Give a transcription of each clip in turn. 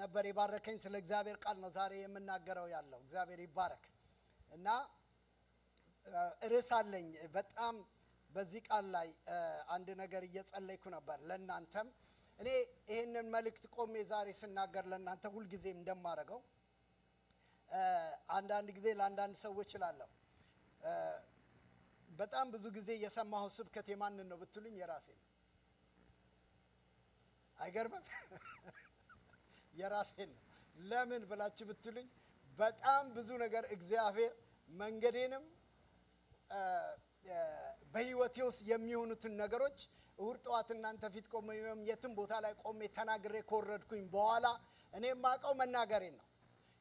ነበር ይባረከኝ ስለ እግዚአብሔር ቃል ነው ዛሬ የምናገረው ያለው እግዚአብሔር ይባረክ እና ርዕስ አለኝ በጣም በዚህ ቃል ላይ አንድ ነገር እየጸለይኩ ነበር ለእናንተም እኔ ይሄንን መልእክት ቆሜ ዛሬ ስናገር ለእናንተ ሁሉ ጊዜ እንደማረጋው አንዳንድ ጊዜ ለአንዳንድ ሰዎች ይላልው በጣም ብዙ ጊዜ የሰማው ስብከት የማንን ነው ብትሉኝ የራሴ ነው አይገርምም የራሴ ነው ለምን ብላችሁ ብትሉኝ በጣም ብዙ ነገር እግዚአብሔር መንገዴንም በህይወቴ ውስጥ የሚሆኑትን ነገሮች ወርጧት እናንተ ፊት ቆሜ የትም ቦታ ላይ ቆሜ ተናግሬ ኮረድኩኝ በኋላ እኔ ማቀው መናገሬ ነው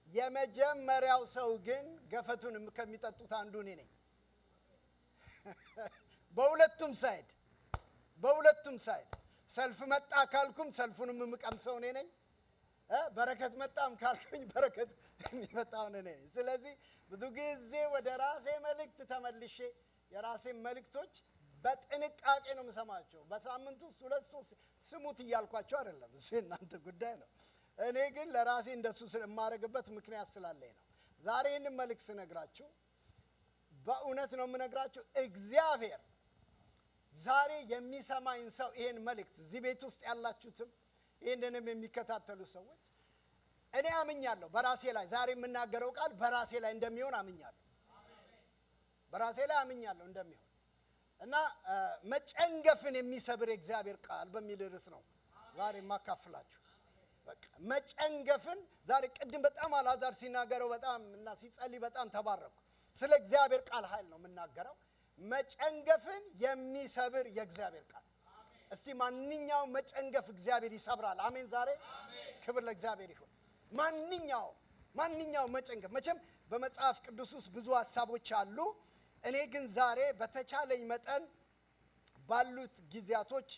የመጀመሪያው ሰው ግን ገፈቱን ከሚጠጡት አንዱ ነኝ በሁለቱም ሳይድ ሰልፍ መጣ ካልኩም ሰልፉንም ምቀምሰው ነኝ በረከት መጣም ካልኩኝ በረከት የሚመጣው ነኝ ስለዚህ ብዙ ጊዜ ወደ ራሴ መልእክት ተመልሼ የራሴ መልእክቶች በጥንቃቄ ነው የምሰማቸው በሳምንቱ 2-3 ስሙት ይያልኳቸው አይደለም እሱ እናንተ ጉዳይ ነው እኔ ግን ለራሴ እንደሱ ስለማረግበት ምክንያት ስላለኝ ነው ዛሬ ይህንን መልእክት ስነግራችሁ በእውነት ነው የምነግራችሁ እግዚአብሔር ዛሬ የሚሰማኝ ሰው ይሄን መልእክት እዚህ ቤት ውስጥ ያላችሁትም ይሄንንም የሚከታተሉ ሰዎች እኔ አምኛለሁ በራሴ ላይ ዛሬ የምናገረው ቃል በራሴ ላይ እንደሚሆን አምኛለሁ በራሴ ላይ አምኛለሁ እንደሚሆን እና መጨንገፍን የሚሰብር እግዚአብሔር ቃል በሚል ርዕስ ነው ዛሬ ማካፍላችሁ በቃ መጨንገፍን ዛሬ ቅድም በጣም አላዛር ሲናገረው በጣም እና ሲጸልይ በጣም ተባረኩ ስለ እግዚአብሔር ቃል ኃይል ነው የምናገረው መጨንገፍን የሚሰብር የእግዚአብሔር ቃል እስቲ ማንኛውም መጨንገፍ እግዚአብሔር ይሰብራል አሜን ዛሬ ክብር ለእግዚአብሔር ይሁን ማንኛውም መጨንገፍ መቼም በመጽሐፍ ቅዱስ ውስጥ ብዙ ሐሳቦች አሉ እኔ ግን ዛሬ በተቻለኝ መጠን ባሉት ጊዜያቶች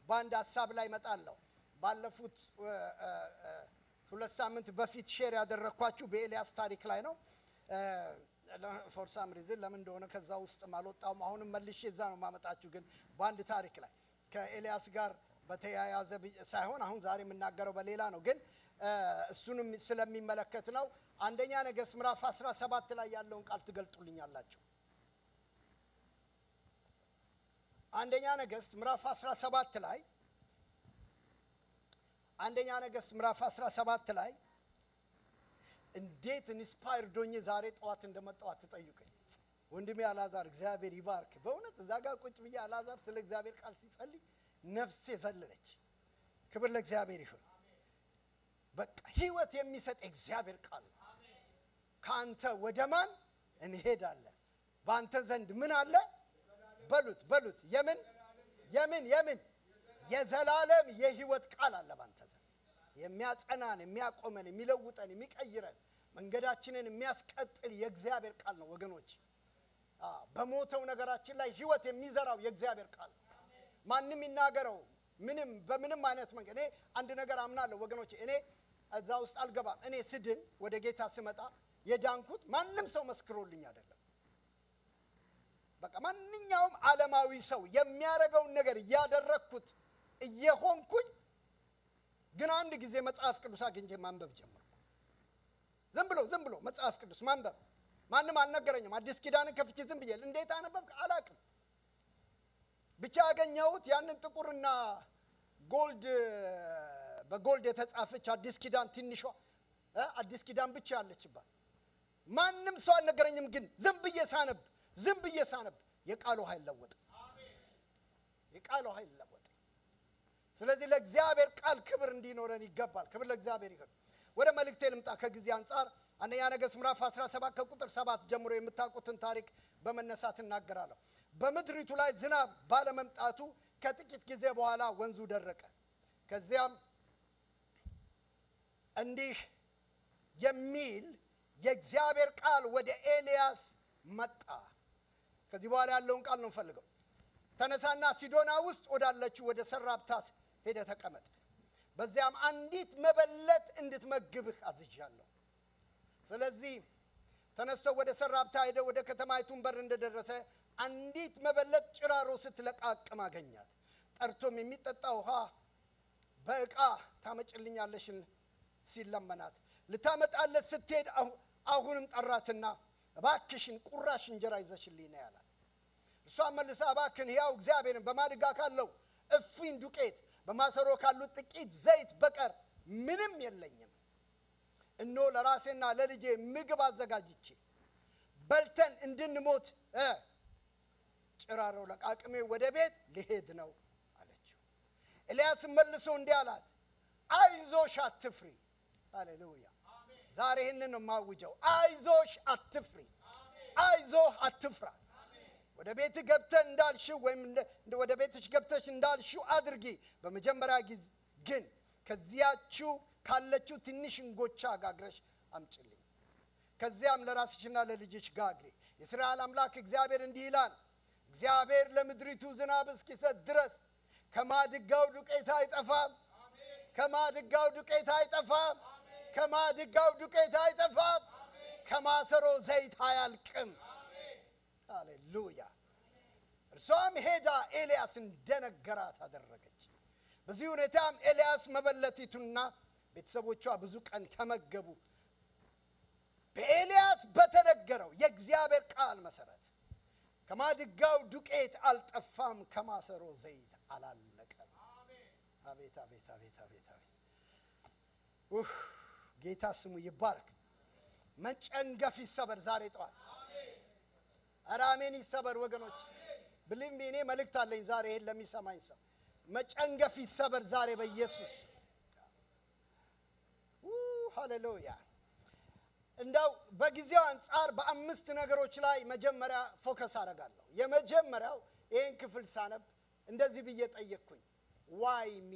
ባንድ ሐሳብ ላይ መጣለሁ ባለፉት 2 ሳምንት በፊት ሼር ያደረኳችሁ በኤልያስ ታሪክ ላይ ነው for some reason ለምን እንደሆነ ከዛ ውስጥ ማልወጣውም አሁንም መልሼ እዛ ነው ማመጣችሁ ግን ባንድ ታሪክ ላይ ከኤልያስ ጋር በተያያዘ ሳይሆን አሁን ዛሬ የምናገረው በሌላ ነው ግን እሱንም ስለሚመለከት ነው አንደኛ ነገሥት ምዕራፍ 17 ላይ ያለውን ቃል ትገልጡልኛላችሁ አንደኛ ነገሥት ምዕራፍ 17 ላይ እንዴት ኢንስፓየርድ ሆኜ ዛሬ ጧት እንደመጣው አትጠይቁኝ ወንድሜ አላዛር እግዚአብሔር ይባርክ በእውነት እዛ ጋር ቁጭ ብዬ አላዛር ስለ እግዚአብሔር ቃል ሲጸልይ ነፍሴ ዘለለች ክብር ለእግዚአብሔር ይሁን በቃ ህይወት የሚሰጥ እግዚአብሔር ቃል ካንተ ወደማን እንሄዳለን ባንተ ዘንድ ምን አለ በሉት የምን የዘላለም የህይወት ቃል አለ ባንተ ዘንድ የሚያጸናን የሚያቆመን የሚለውጠን የሚቀይረን መንገዳችንን የሚያስቀጥል የእግዚአብሔር ቃል ነው ወገኖች በሞተው ነገራችን ላይ ህይወት የሚዘራው የእግዚአብሔር ቃል ማንንም ይናገረው በምንም አይነት መንገድ እኔ አንድ ነገር አምናለሁ ወገኖች እኔ እዛ ውስጥ አልገባም እኔ ስድን ወደ ጌታ ስመጣ የዳንኩት ማንንም ሰው መስክሮልኝ አይደለም በቃ ማንኛውም ዓለማዊ ሰው የሚያረጋውን ነገር ያደረኩት እየሆንኩኝ ግን አንድ ጊዜ መጽሐፍ ቅዱስ አግኝቼ ማንበብ ጀመርኩ ዝም ብሎ መጽሐፍ ቅዱስ ማንበብ ማንንም አልነገረኝም አዲስ ኪዳንን ከፍቼ ዝም ብዬ እንዴት አነበብክ አላቅም ብቻ አገኘሁት ያንን ጥቁርና በጎልድ የተጻፈች አዲስ ኪዳን ትንሿ አዲስ ኪዳን ብቻ ያለችባት ማንንም ሰው አልነገረኝም ግን ዝም ብዬ ሳነብ የቃሉ ኃይል ለወጠ ስለዚህ ለእግዚአብሔር ቃል ክብር እንዲኖረን ይገባል ክብር ለእግዚአብሔር ይሁን ወደ መልእክቴ ልምጣ ከጊዜ አንፃር አንደኛ ነገሥት ምዕራፍ 17 ከቁጥር 7 ጀምሮ የምታውቁትን ታሪክ በመነሳት እናገራለሁ በምድሪቱ ላይ ዝናብ ባለመምጣቱ ከጥቂት ጊዜ በኋላ ወንዙ ደረቀ ከዚያም እንዲህ የሚል የእግዚአብሔር ቃል ወደ ኤልያስ መጣ ከዚህ በኋላ ያለውን ቃል ነው ፈልገው ተነሳና ሲዶና ውስጥ ወዳለችው ወደ ሰራፕታ ሄደ ተቀመጥ በዚያም አንዲት መበለት እንድትመግብህ አዝዣለሁ ስለዚህ ተነስተው ወደ ሰራፕታ ሄደ ወደ ከተማይቱን በር እንደደረሰ አንዲት መበለት ጭራሮ ስትለቃቅም አገኛት ጠርቶም የሚጠጣ ውሃ በእቃ ታመጭልኛለሽን ሲለመናት ልታመጣለት ስትሄድ አሁንም ጠራትና እባክሽን ቁራሽ እንጀራ ይዘሽልኝ ነይ አላት። እሷ መልሳ እባክህን ሕያው እግዚአብሔርን በማድጋ ካለው እፍኝ ዱቄት በማሰሮ ካሉት ጥቂት ዘይት በቀር ምንም የለኝም። እነሆ ለራሴና ለልጄ ምግብ አዘጋጅቼ በልተን እንድንሞት ጭራሮ ለቃቅሜ ወደ ቤት ልሄድ ነው አለችው። ኤልያስ መልሶ እንዲህ አላት፣ አይዞሽ አትፍሪ። ሃሌሉያ! ዛሬ ይህንን ነው የማውጀው። አይዞሽ አትፍሪ፣ አይዞህ አትፍራ። ወደ ቤት ገብተህ እንዳልሽው ወይም ወደ ቤትሽ ገብተሽ እንዳልሽው አድርጊ። በመጀመሪያ ጊዜ ግን ከዚያችሁ ካለችው ትንሽ እንጎቻ ጋግረሽ አምጪልኝ። ከዚያም ለራስሽና ለልጅሽ ጋግሪ። የእስራኤል አምላክ እግዚአብሔር እንዲህ ይላል፣ እግዚአብሔር ለምድሪቱ ዝናብ እስኪሰጥ ድረስ ከማድጋው ዱቄት አይጠፋም፣ ከማድጋው ዱቄት አይጠፋም፣ ከማድጋው ዱቄት አይጠፋም፣ ከማሰሮ ዘይት አያልቅም። ሃሌሉያ! እርሷም ሄዳ ኤልያስ እንደነገራት አደረገች። በዚህ ሁኔታም ኤልያስ መበለቲቱና ቤተሰቦቿ ብዙ ቀን ተመገቡ። በኤልያስ በተነገረው የእግዚአብሔር ቃል መሰረት ከማድጋው ዱቄት አልጠፋም፣ ከማሰሮ ዘይት አላለቀም። አቤት አቤት አቤት አቤት አቤት! ጌታ ስሙ ይባረክ። መጨንገፍ ይሰበር ዛሬ ጠዋት። ኧረ አሜን ይሰበር ወገኖች። ብልም እኔ መልእክት አለኝ ዛሬ ይሄን ለሚሰማኝ ሰው። መጨንገፍ ይሰበር ዛሬ በኢየሱስ። ሃሌሉያ! እንዳው በጊዜው አንፃር በአምስት ነገሮች ላይ መጀመሪያ ፎከስ አደርጋለሁ። የመጀመሪያው ይሄን ክፍል ሳነብ እንደዚህ ብዬ ጠየቅኩኝ፣ ዋይ ሚ?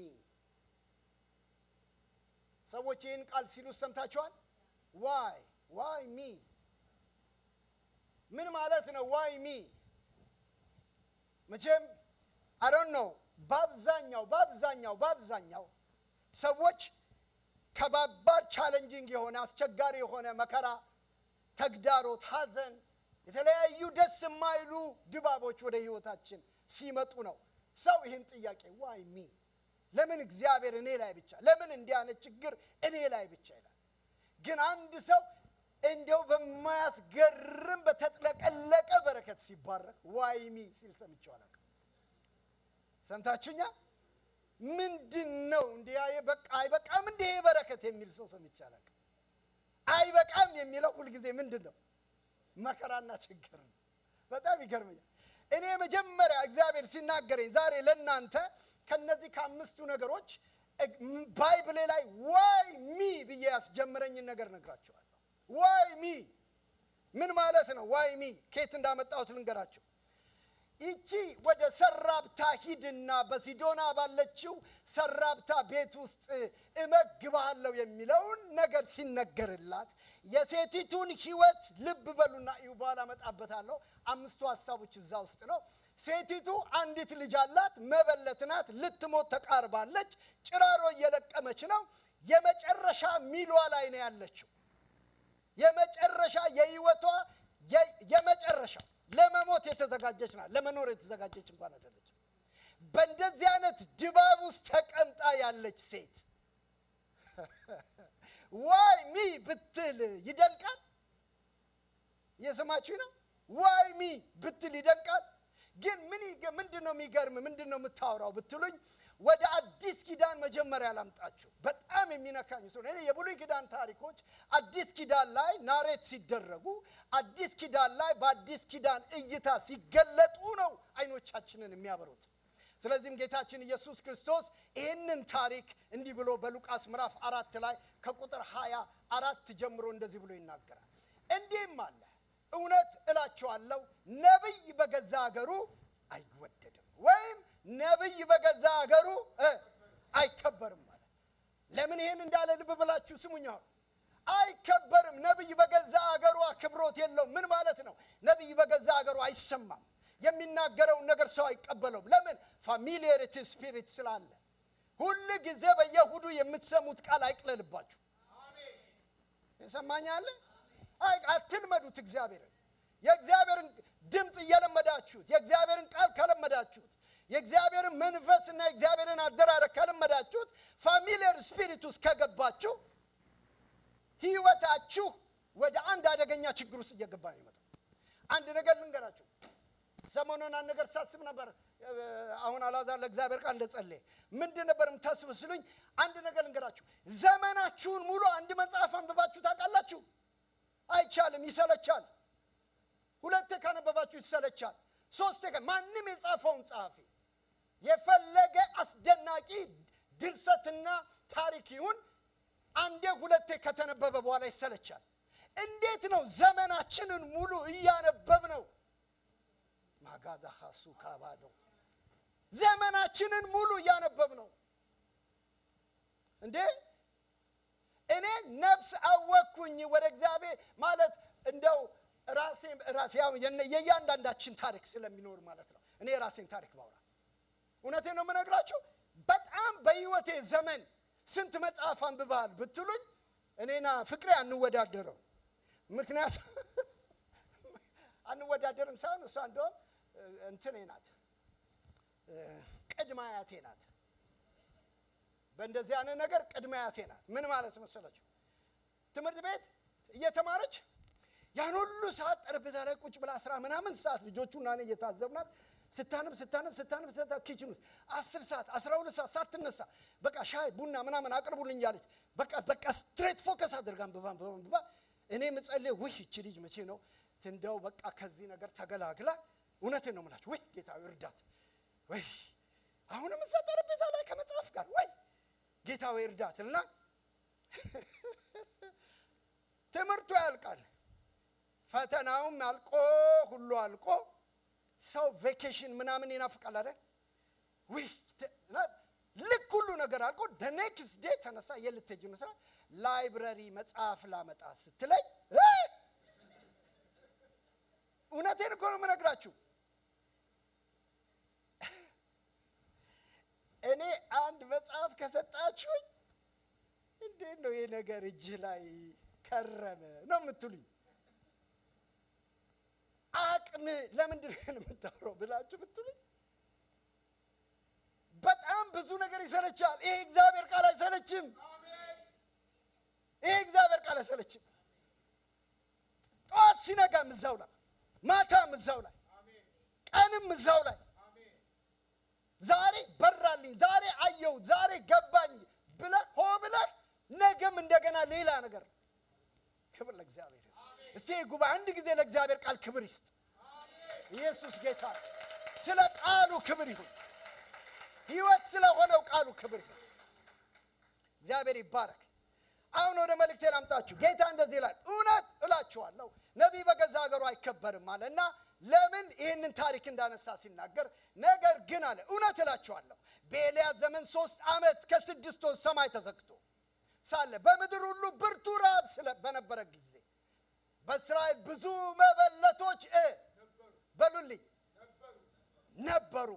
ሰዎች ይህን ቃል ሲሉ ሰምታችኋል? ዋይ ሚ? ምን ማለት ነው ዋይ ሚ? መቼም I don't know በአብዛኛው ሰዎች ከባባድ ቻሌንጂንግ የሆነ አስቸጋሪ የሆነ መከራ፣ ተግዳሮት፣ ሐዘን፣ የተለያዩ ደስ የማይሉ ድባቦች ወደ ህይወታችን ሲመጡ ነው ሰው ይህን ጥያቄ ዋይ ሚ? ለምን እግዚአብሔር እኔ ላይ ብቻ፣ ለምን እንዲህ አይነት ችግር እኔ ላይ ብቻ ይላል። ግን አንድ ሰው እንደው በማያስገርም በተጥለቀለቀ በረከት ሲባረክ ዋይ ሚ ሲል ሰምቻለሁ። ሰምታችሁኛ? ምንድነው እንዴ? በቃ አይበቃም እንዴ በረከት የሚል ሰው ሰምቻለሁ። አይበቃም የሚለው ሁሉ ጊዜ ምንድነው? መከራና ችግር ነው። በጣም ይገርመኛል። እኔ መጀመሪያ እግዚአብሔር ሲናገረኝ ዛሬ ለእናንተ ከነዚህ ከአምስቱ ነገሮች ባይብል ላይ ዋይ ሚ ብዬ ያስጀምረኝ ነገር ነግራችኋለሁ። ዋይ ሚ ምን ማለት ነው? ዋይ ሚ ከየት እንዳመጣሁት ልንገራችሁ። ይቺ ወደ ሰራብታ ሂድና በሲዶና ባለችው ሰራብታ ቤት ውስጥ እመግባለሁ የሚለውን ነገር ሲነገርላት የሴቲቱን ህይወት ልብ በሉና ይባላ መጣበታለሁ። አምስቱ ሐሳቦች እዛ ውስጥ ነው። ሴቲቱ አንዲት ልጅ አላት፣ መበለት ናት፣ ልትሞት ተቃርባለች፣ ጭራሮ እየለቀመች ነው። የመጨረሻ ሚሏ ላይ ነው ያለችው። የመጨረሻ የህይወቷ የመጨረሻ ለመሞት የተዘጋጀች ናት። ለመኖር የተዘጋጀች እንኳን አይደለች። በእንደዚህ አይነት ድባብ ውስጥ ተቀምጣ ያለች ሴት ዋይ ሚ ብትል ይደንቃል። እየሰማችሁ ነው? ዋይ ሚ ብትል ይደንቃል። ግን ምንድነው የሚገርም ምንድነው የምታወራው ብትሉኝ ወደ አዲስ ኪዳን መጀመሪያ ላምጣችሁ። በጣም የሚነካኝ ሰው እኔ የብሉይ ኪዳን ታሪኮች አዲስ ኪዳን ላይ ናሬት ሲደረጉ አዲስ ኪዳን ላይ በአዲስ ኪዳን እይታ ሲገለጡ ነው አይኖቻችንን የሚያበሩት። ስለዚህም ጌታችን ኢየሱስ ክርስቶስ ይህንን ታሪክ እንዲህ ብሎ በሉቃስ ምዕራፍ 4 ላይ ከቁጥር 24 ጀምሮ እንደዚህ ብሎ ይናገራል። እንዲህም አለ፣ እውነት እላችኋለሁ ነብይ በገዛ ሀገሩ አይወደድም፣ ወይም ነብይ በገዛ ሀገሩ አይከበርም ማለት። ለምን ይሄን እንዳለ ልብ ብላችሁ ስሙኝ። አይከበርም። ነብይ በገዛ ሀገሩ አክብሮት የለውም። ምን ማለት ነው? ነብይ በገዛ ሀገሩ አይሰማም። የሚናገረውን ነገር ሰው አይቀበለውም። ለምን? ፋሚሊያሪቲ ስፒሪት ስላለ። ሁሉ ጊዜ በየሁዱ የምትሰሙት ቃል አይቅለልባችሁ። አሜን። ይሰማኛል? አትልመዱት እግዚአብሔርን። የእግዚአብሔርን ድምጽ እየለመዳችሁት፣ የእግዚአብሔርን ቃል ከለመዳችሁት፣ የእግዚአብሔርን መንፈስና የእግዚአብሔርን አደራረግ ከለመዳችሁት፣ ፋሚሊያር ስፒሪት ውስጥ ከገባችሁ ህይወታችሁ ወደ አንድ አደገኛ ችግር ውስጥ እየገባ ነው የሚመጣው። አንድ ነገር ልንገራችሁ። ሰሞኑን አንድ ነገር ሳስብ ነበር። አሁን አላዛር ለእግዚአብሔር ቃል እንደጸለየ ምንድን ነበር የምታስቡ ሲሉኝ፣ አንድ ነገር ልንገራችሁ። ዘመናችሁን ሙሉ አንድ መጽሐፍ አንብባችሁ ታውቃላችሁ? አይቻልም፣ ይሰለቻል። ሁለቴ ካነበባችሁ ይሰለቻል። ሶስቴ ማንም የጻፈውን ጸሐፊ የፈለገ አስደናቂ ድርሰትና ታሪክ ይሁን አንዴ ሁለቴ ከተነበበ በኋላ ይሰለቻል። እንዴት ነው ዘመናችንን ሙሉ እያነበብ ነው? ማጋዳ ኻሱ ካባዶ ዘመናችንን ሙሉ እያነበብ ነው እንዴ? እኔ ነፍስ አወቅኩኝ ወደ እግዚአብሔር ማለት እንደው ራሴ ያው የእያንዳንዳችን ታሪክ ስለሚኖር ማለት ነው። እኔ ራሴን ታሪክ ባወራ እውነቴን ነው የምነግራችሁ። በጣም በህይወቴ ዘመን ስንት መጽሐፍ አንብበሃል ብትሉኝ እኔና ፍቅሬ አንወዳደረው። ምክንያቱም አንወዳደርም ሳይሆን እሷ እንደውም እንትኔ ናት፣ ቅድመ አያቴ ናት። በእንደዚህ አይነት ነገር ቅድመ አያቴ ናት። ምን ማለት መሰላችሁ? ትምህርት ቤት እየተማረች ያን ሁሉ ሰዓት ጠረጴዛ ላይ ቁጭ ብላ 10 ምናምን ሰዓት ልጆቹና እኔ እየታዘብናት ስታነብ ኪችን ውስጥ 10 ሰዓት 12 ሰዓት ሳትነሳ በቃ ሻይ ቡና ምናምን አቅርቡልኝ ያለች በቃ ስትሬት ፎከስ አድርጋ አንብባ እኔ መጸለይ ወይ እቺ ልጅ መቼ ነው እንደው በቃ ከዚህ ነገር ተገላግላ እውነቴን ነው የምላችሁ ወይ ጌታዬ እርዳት ወይ አሁንም እዛ ጠረጴዛ ላይ ከመጽሐፍ ጋር ወይ ጌታዬ እርዳትና ትምህርቱ ያልቃል። ፈተናውም አልቆ ሁሉ አልቆ ሰው ቬኬሽን ምናምን ይናፍቃል አይደል? ወይ ልክ ሁሉ ነገር አልቆ the next day ተነሳ የልትሄጂ መስራት ላይብረሪ መጽሐፍ ላመጣ ስትለኝ እውነቴን እኮ ነው የምነግራችሁ። እኔ አንድ መጽሐፍ ከሰጣችሁኝ እንዴት ነው ይሄ ነገር እጅ ላይ ከረመ ነው የምትሉኝ። አቅም ለምንድን ነው የምታወራው ብላችሁ ብትሉኝ በጣም ብዙ ነገር ይሰለቻል። ይሄ እግዚአብሔር ቃል አይሰለችም። ይሄ እግዚአብሔር ቃል አይሰለችም። ጠዋት ሲነጋም እዛው ላይ፣ ማታም እዛው ላይ፣ ቀንም እዛው ላይ። ዛሬ በራልኝ፣ ዛሬ አየው፣ ዛሬ ገባኝ ብለህ ሆ ብለህ ነገም እንደገና ሌላ ነገር። ክብር ለእግዚአብሔር። እስቲ ጉባኤ አንድ ጊዜ ለእግዚአብሔር ቃል ክብር ይስጥ። ኢየሱስ ጌታ። ስለ ቃሉ ክብር ይሁን። ሕይወት ስለሆነው ቃሉ ክብር ይሁን። እግዚአብሔር ይባረክ። አሁን ወደ መልእክቴ ላምጣችሁ። ጌታ እንደዚህ ይላል፣ እውነት እላችኋለሁ ነቢይ በገዛ ሀገሩ አይከበርም አለና ለምን ይህንን ታሪክ እንዳነሳ ሲናገር፣ ነገር ግን አለ እውነት እላችኋለሁ በኤልያስ ዘመን 3 ዓመት ከ6 ወር ሰማይ ተዘግቶ ሳለ በምድር ሁሉ ብርቱ ረሃብ በነበረ ጊዜ በእስራኤል ብዙ መበለቶች በሉልኝ ነበሩ።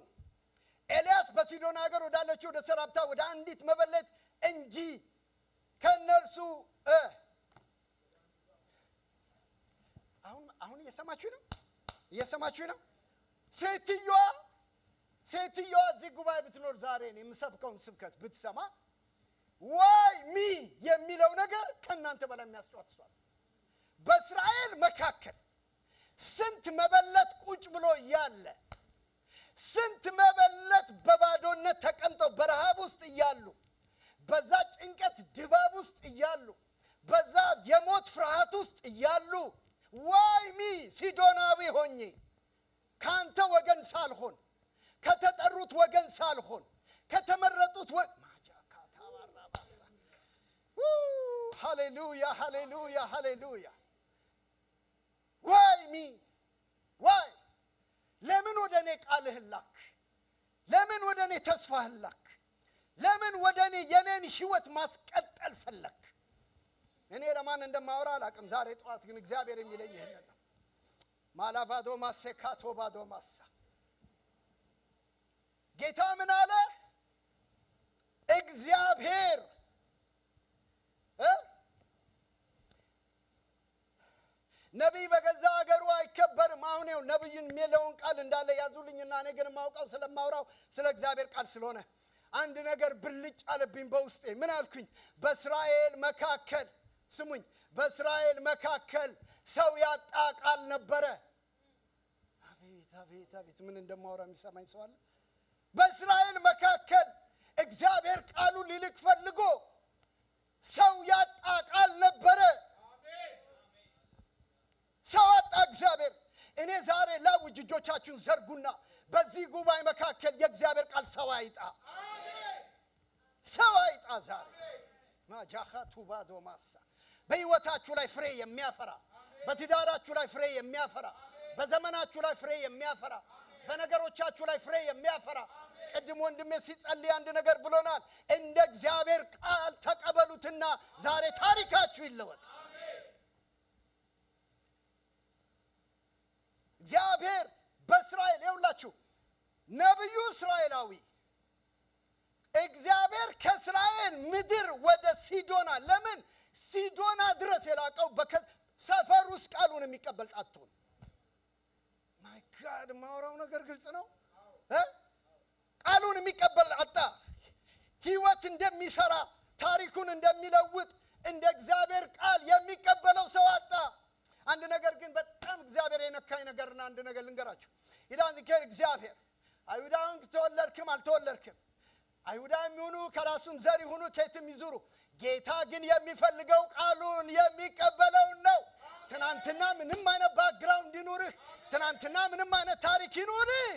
ኤልያስ በሲዶን ሀገር ወዳለችው ወደ ሰራፕታ ወደ አንዲት መበለት እንጂ ከነርሱ አሁን እየሰማችሁ ነው? ሴትዮዋ እዚህ ጉባኤ ብትኖር ዛሬ ነው የምሰብከውን ስብከት ብትሰማ ዋይ ሚ የሚለው ነገር ከእናንተ በላይ የሚያስጨዋጭቷል። በእስራኤል መካከል ስንት መበለት ቁጭ ብሎ እያለ፣ ስንት መበለት በባዶነት ተቀምጠው በረሃብ ውስጥ እያሉ፣ በዛ ጭንቀት ድባብ ውስጥ እያሉ፣ በዛ የሞት ፍርሃት ውስጥ እያሉ ዋይ ሚ ሲዶናዊ ሆኜ ካንተ ወገን ሳልሆን፣ ከተጠሩት ወገን ሳልሆን፣ ከተመረጡት ሃሌሉያ ሃሌሉያ ሃሌሉያ። ዋይ ሚ ዋይ ለምን ወደ እኔ ቃልህን ላክ? ለምን ወደ እኔ ተስፋህን ላክ? ለምን ወደ እኔ የኔን ህይወት ማስቀጠል ፈለክ? እኔ ለማን እንደማወራ አላውቅም። ዛሬ ጠዋት ግን እግዚአብሔር የሚለኝ ይሄንን ነው። ማላቫዶ ማሴካቶ ባዶ ማሳ ጌታ ምን አለ? እግዚአብሔር ነቢይ በገዛ ሀገሩ አይከበርም። አሁን ይኸው ነቢይን የሚለውን ቃል እንዳለ ያዙልኝና እኔ ግን ማውቀው ስለማውራው ስለ እግዚአብሔር ቃል ስለሆነ አንድ ነገር ብልጭ አለብኝ በውስጤ። ምን አልኩኝ? በእስራኤል መካከል ስሙኝ በእስራኤል መካከል ሰው ያጣ ቃል ነበረ አቤት አቤት አቤት ምን እንደማወራ የሚሰማኝ ሰው አለ በእስራኤል መካከል እግዚአብሔር ቃሉን ሊልክ ፈልጎ ሰው ያጣ ቃል ነበረ ሰው ያጣ እግዚአብሔር እኔ ዛሬ ላውጅ እጆቻችሁን ዘርጉና በዚህ ጉባኤ መካከል የእግዚአብሔር ቃል ሰው አይጣ ዛሬ ማጃኻቱ ባዶማሳ በህይወታችሁ ላይ ፍሬ የሚያፈራ በትዳራችሁ ላይ ፍሬ የሚያፈራ በዘመናችሁ ላይ ፍሬ የሚያፈራ በነገሮቻችሁ ላይ ፍሬ የሚያፈራ ቅድም ወንድሜ ሲጸልይ አንድ ነገር ብሎናል እንደ እግዚአብሔር ቃል ተቀበሉትና ዛሬ ታሪካችሁ ይለወጥ እግዚአብሔር በእስራኤል ይውላችሁ ነብዩ እስራኤላዊ እግዚአብሔር ከእስራኤል ምድር ወደ ሲዶና ለምን ሲዶና ድረስ የላቀው ሰፈር ውስጥ ቃሉን የሚቀበል አጥቶን ማይ ጋድ ማውራው ነገር ግልጽ ነው ቃሉን የሚቀበል አጣ ህይወት እንደሚሰራ ታሪኩን እንደሚለውጥ እንደ እግዚአብሔር ቃል የሚቀበለው ሰው አጣ አንድ ነገር ግን በጣም እግዚአብሔር የነካኝ ነገርና አንድ ነገር ልንገራችሁ ይላል እግዚአብሔር አይሁዳውን ተወለድክም አልተወለድክም አይሁዳም ይሁኑ ከራሱም ዘር ይሁኑ ከየትም ይዙሩ ጌታ ግን የሚፈልገው ቃሉን የሚቀበለው ነው ትናንትና ምንም አይነት ባክግራውንድ ይኑርህ ትናንትና ምንም አይነት ታሪክ ይኑርህ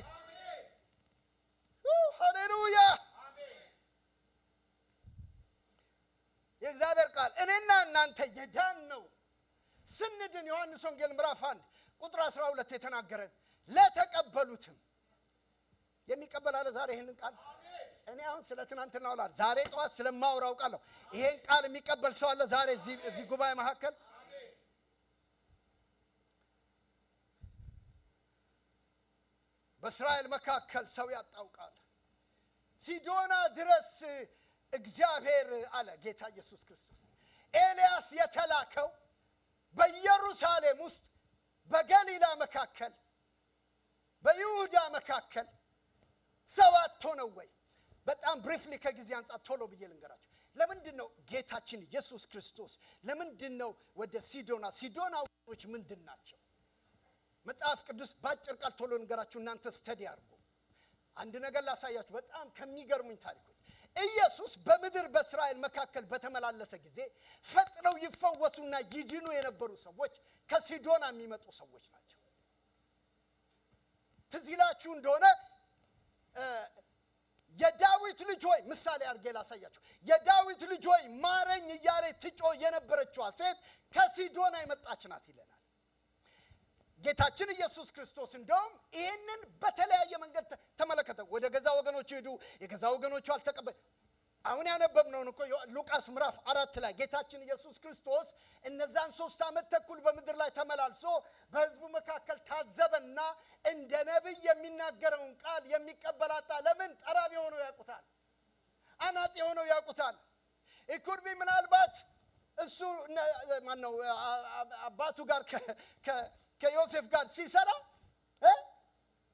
ሃሌሉያ የእግዚአብሔር ቃል እኔና እናንተ የዳን ነው ስንድን ዮሐንስ ወንጌል ምዕራፍ 1 ቁጥር 12 የተናገረን ለተቀበሉትም የሚቀበል አለ ዛሬ ይሄንን ቃል እኔ አሁን ስለ ትናንትናው ላል ዛሬ ጧት ስለማውራው ቃል ነው ይሄን ቃል የሚቀበል ሰው አለ ዛሬ እዚህ ጉባኤ መካከል በእስራኤል መካከል ሰው ያጣው ቃል ሲዶና ድረስ እግዚአብሔር አለ ጌታ ኢየሱስ ክርስቶስ ኤልያስ የተላከው በኢየሩሳሌም ውስጥ በገሊላ መካከል በይሁዳ መካከል ሰው አጥቶ ነው ወይ በጣም ብሪፍሊ ከጊዜ አንፃር ቶሎ ብዬ ልንገራችሁ ለምንድነው ጌታችን ኢየሱስ ክርስቶስ ለምንድነው ወደ ሲዶናዎች ምንድናቸው መጽሐፍ ቅዱስ ባጭር ቃል ቶሎ ልንገራችሁ እናንተ ስተዲ አድርጉ አንድ ነገር ላሳያችሁ በጣም ከሚገርሙኝ ታሪኮች ኢየሱስ በምድር በእስራኤል መካከል በተመላለሰ ጊዜ ፈጥነው ይፈወሱና ይድኑ የነበሩ ሰዎች ከሲዶና የሚመጡ ሰዎች ናቸው ትዝላችሁ እንደሆነ የዳዊት ልጅ ሆይ ምሳሌ አድርጌ ላሳያችሁ የዳዊት ልጅ ሆይ ማረኝ እያለ ትጮ የነበረችው ሴት ከሲዶና የመጣች ናት ይለናል ጌታችን ኢየሱስ ክርስቶስ እንደውም ይሄንን በተለያየ መንገድ ተመለከተ ወደ ገዛ ወገኖቹ ሄዱ የገዛ ወገኖቹ አልተቀበሉ አሁን ያነበብነው እኮ ሉቃስ ምዕራፍ 4 ላይ ጌታችን ኢየሱስ ክርስቶስ እነዛን 3 ዓመት ተኩል በምድር ላይ ተመላልሶ በህዝቡ መካከል ታዘበና እንደ ነብይ የሚናገረውን ቃል የሚቀበላጣ ለምን ጠራቢ ሆነው ያቁታል አናጺ ሆነው ያቁታል ኢኩርቢ ምናልባት እሱ ማነው አባቱ ጋር ከዮሴፍ ጋር ሲሰራ